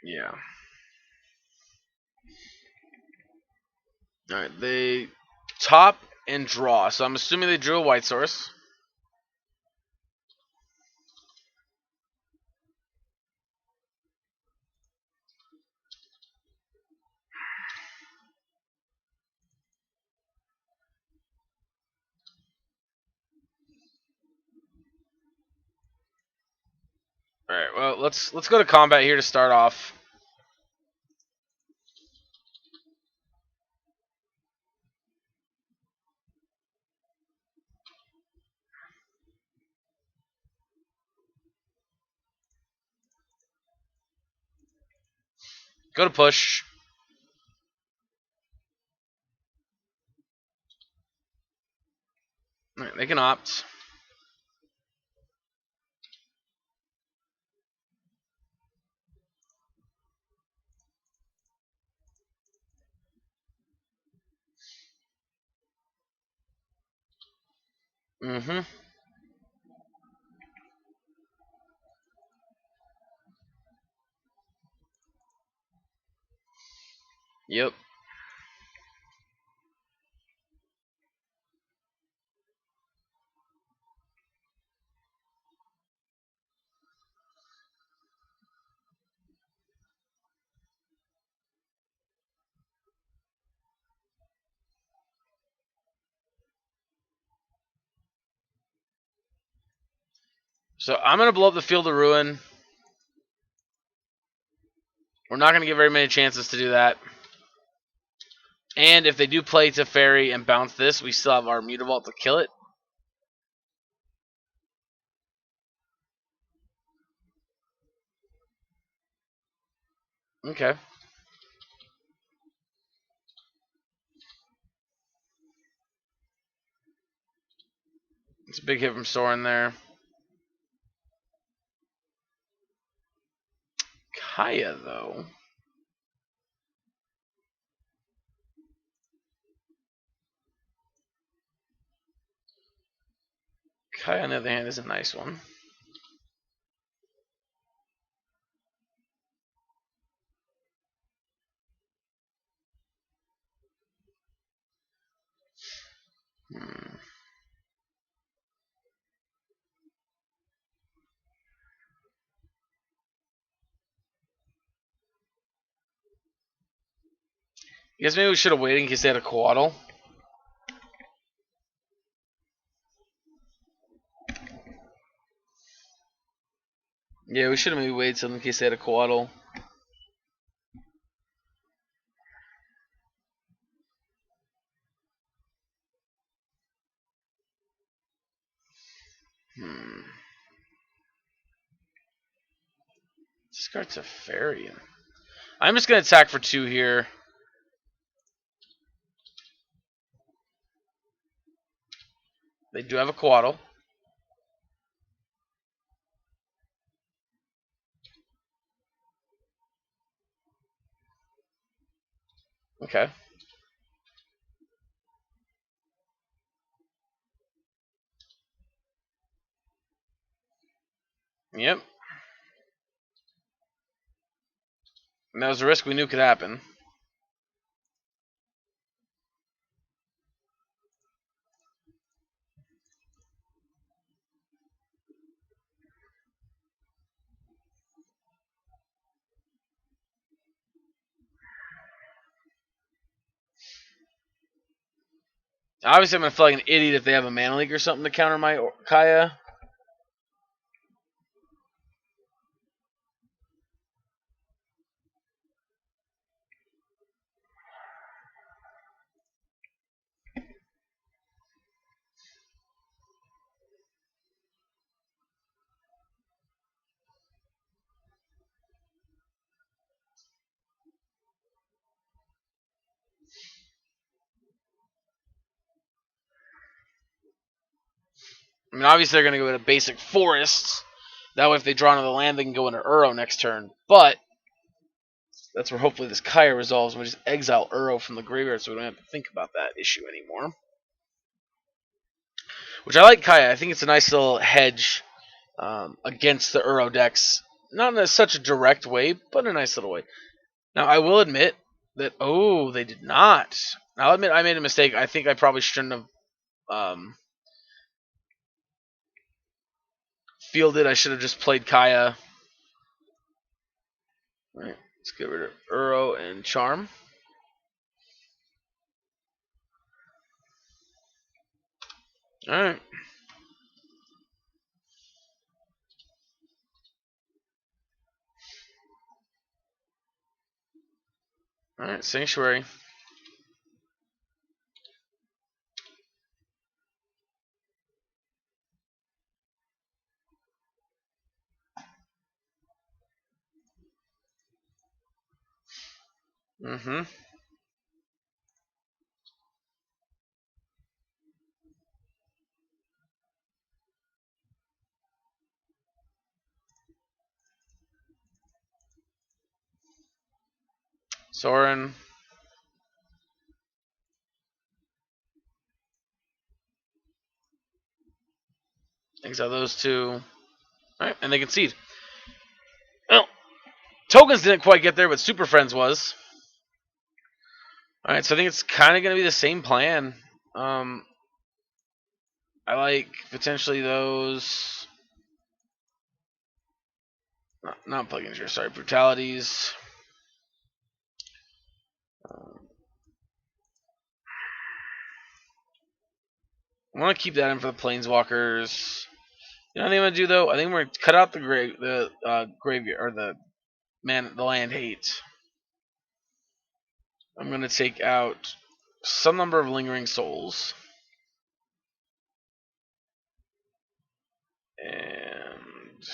yeah. All right. They top and draw. So I'm assuming they drew a white source. All right. Well, let's go to combat here to start off. Go to push. All right, they can opt. Mm-hmm. Yep. So I'm gonna blow up the Field of Ruin. We're not gonna get very many chances to do that. And if they do play Teferi and bounce this, we still have our Mutavault to kill it. Okay. It's a big hit from Soren there. Kaya, though. Kaya, on the other hand, is a nice one. Hmm. I guess maybe we should have waited in case they had a Coatl. Yeah, we should have maybe waited some in case they had a Coatl. Hmm. Discard Teferi. I'm just going to attack for 2 here. They do have a Coatl. Okay. Yep. And that was a risk we knew could happen. Obviously, I'm going to feel like an idiot if they have a Mana Leak or something to counter my Kaya. I mean, obviously, they're going to go into basic forests. That way, if they draw another land, they can go into Uro next turn. But That's where hopefully this Kaya resolves, and we just exile Uro from the graveyard so we don't have to think about that issue anymore. Which I like Kaya. I think it's a nice little hedge against the Uro decks. Not in such a direct way, but a nice little way. Now, I will admit that, oh, they did not. I'll admit I made a mistake. I think I probably shouldn't have fielded. I should have just played Kaya. All right, let's get rid of Uro and Charm. Alright. Alright, Sanctuary. Mm-hmm. Soren. Exile those two. Alright, and they concede. Well, Tokens didn't quite get there, but Super Friends was. Alright, so I think it's kind of going to be the same plan. I like potentially those. Not plugins here, sorry. Brutalities. I want to keep that in for the Planeswalkers. You know what I think I'm going to do, though? I think we're going to cut out the graveyard, or the land hate. I'm going to take out some number of Lingering Souls. And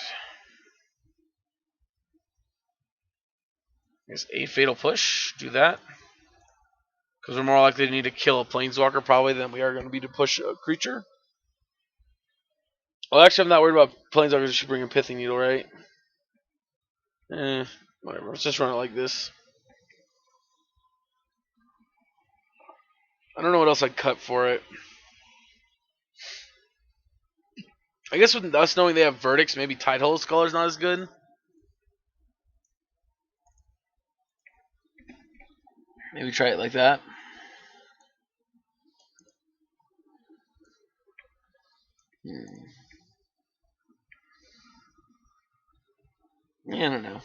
I guess a Fatal Push. Do that. Because we're more likely to need to kill a Planeswalker probably than we are going to be to push a creature. Well, actually, I'm not worried about Planeswalkers. I should bring a Pithing Needle, right? Whatever. Let's just run it like this. I don't know what else I'd cut for it. I guess with us knowing they have Verdicts, maybe Tidehole Scholar's not as good. Maybe try it like that. Yeah, I don't know.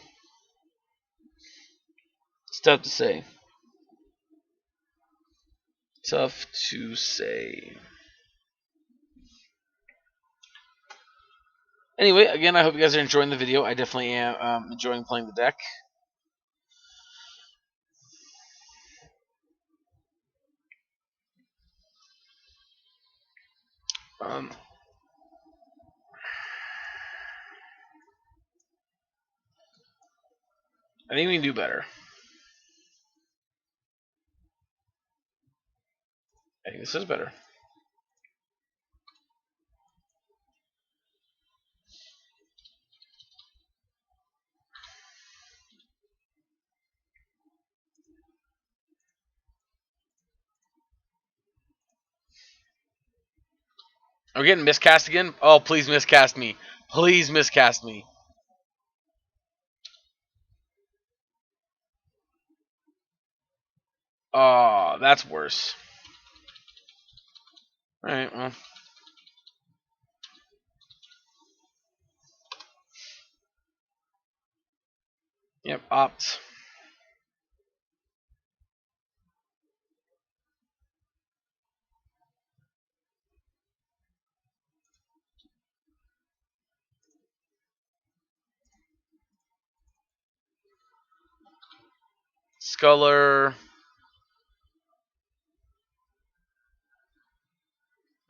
It's tough to say. Tough to say. Anyway, again, I hope you guys are enjoying the video. I definitely am enjoying playing the deck. I think we can do better. I think this is better. Are we getting miscast again? Oh, please miscast me. Please miscast me. Oh, that's worse. Alright, well. Yep, opt. Sculler.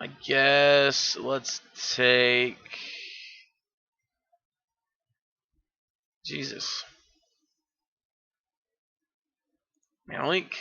I guess let's take. Jesus. Manlink.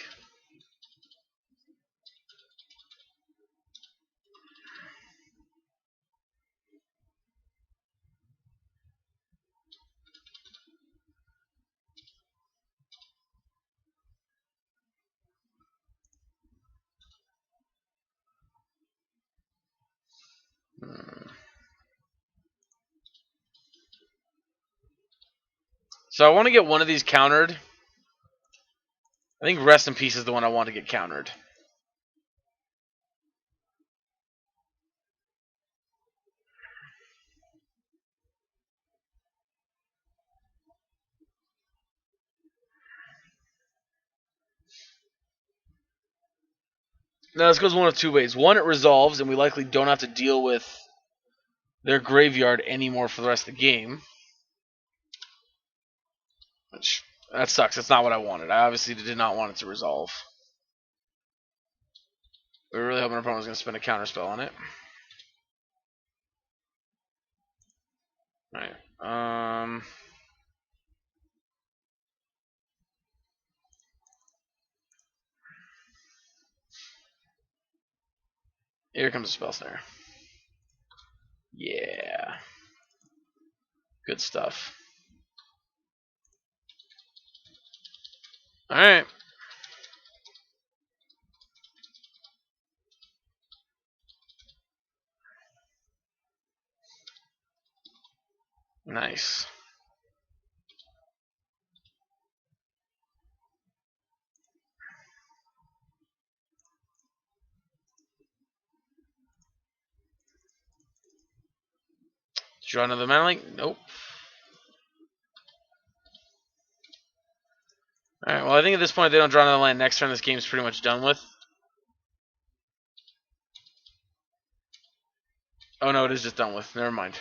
So I want to get one of these countered. I think Rest in Peace is the one I want to get countered. Now this goes one of two ways. One, it resolves, and we likely don't have to deal with their graveyard anymore for the rest of the game. Which, that sucks. That's not what I wanted. I obviously did not want it to resolve. We were really hoping our opponent was going to spend a counter spell on it. Alright. Here comes a Spell Snare. Yeah. Good stuff. Alright. Nice. Draw another mana link? Nope. Alright, well I think at this point if they don't draw another land next turn, this game's pretty much done with. Oh no, it is just done with. Never mind.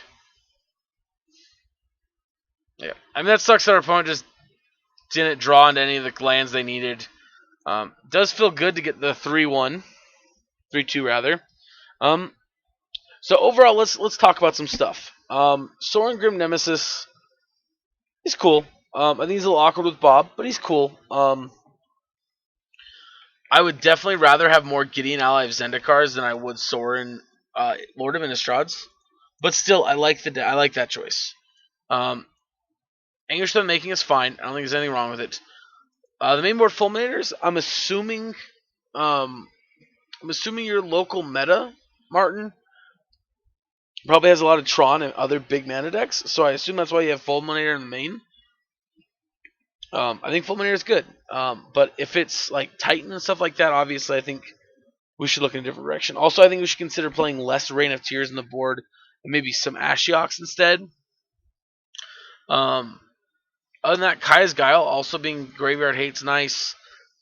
Yeah. I mean that sucks that our opponent just didn't draw into any of the lands they needed. Does feel good to get the 3-1. 3-2 rather. So overall, let's talk about some stuff. Soren Grim Nemesis is cool. I think he's a little awkward with Bob, but he's cool. I would definitely rather have more Gideon Ally of Zendikars than I would Soren Lord of Innistrades. But still, I like that choice. Angerstone making is fine. I don't think there's anything wrong with it. The main board Fulminators, I'm assuming your local meta, Marten, probably has a lot of Tron and other big mana decks, so I assume that's why you have Fulminator in the main. I think Fulminator is good, but if it's like Titan and stuff like that, obviously I think we should look in a different direction. Also, I think we should consider playing less Reign of Tears in the board and maybe some Ashioks instead. Other than that, Kaya's Guile also being Graveyard Hate's nice.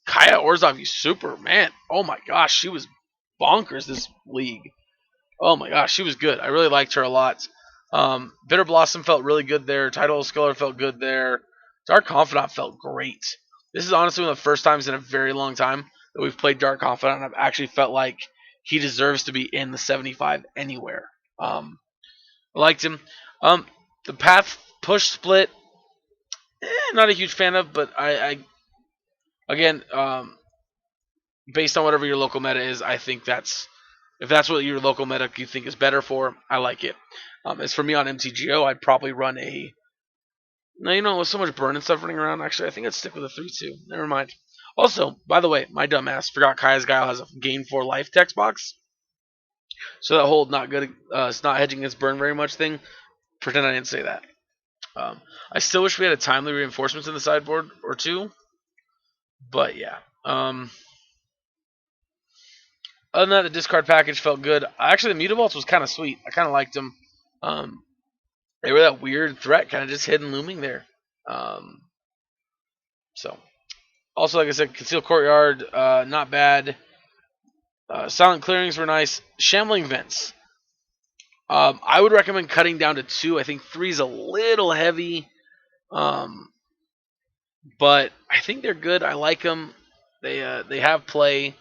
Kaya Orzhov, you super, man. Oh my gosh, she was bonkers this league. Oh my gosh, she was good. I really liked her a lot. Bitter Blossom felt really good there. Tidal Sculler felt good there. Dark Confidant felt great. This is honestly one of the first times in a very long time that we've played Dark Confidant, and I've actually felt like he deserves to be in the 75 anywhere. I liked him. The Path Push Split, not a huge fan of, but I again, based on whatever your local meta is, I think if that's what your local meta you think is better for, I like it. As for me on MTGO, I'd probably run a. No, with so much burn and stuff running around, actually, I think I'd stick with a 3-2. Never mind. Also, by the way, my dumbass forgot Kaya's Guile has a gain 4 life text box. So that whole not good, it's not hedging against burn very much thing. Pretend I didn't say that. I still wish we had a timely reinforcements in the sideboard or two. But yeah. Other than that, the discard package felt good. Actually, the Mutabolts was kind of sweet. I kind of liked them. They were that weird threat, kind of just hidden looming there. So, also, like I said, Concealed Courtyard, not bad. Silent Clearings were nice. Shambling Vents. I would recommend cutting down to 2. I think 3 is a little heavy. But I think they're good. I like them. They have play.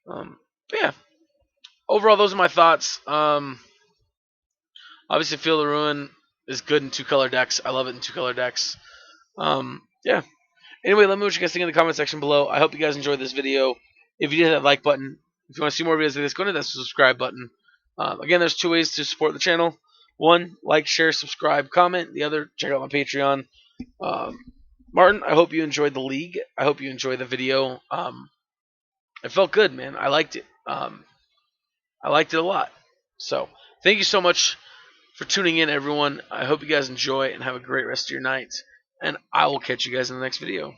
But yeah. Overall, those are my thoughts. Obviously, Feel the Ruin is good in 2-color decks. I love it in 2-color decks. Yeah. Anyway, let me know what you guys think in the comment section below. I hope you guys enjoyed this video. If you did, hit that like button. If you want to see more videos like this, go to that subscribe button. Again, there's 2 ways to support the channel. One, like, share, subscribe, comment. The other, check out my Patreon. Marten, I hope you enjoyed the league. I hope you enjoyed the video. It felt good, man. I liked it. I liked it a lot. So, Thank you so much for tuning in, everyone. I hope you guys enjoy and have a great rest of your night. And I will catch you guys in the next video.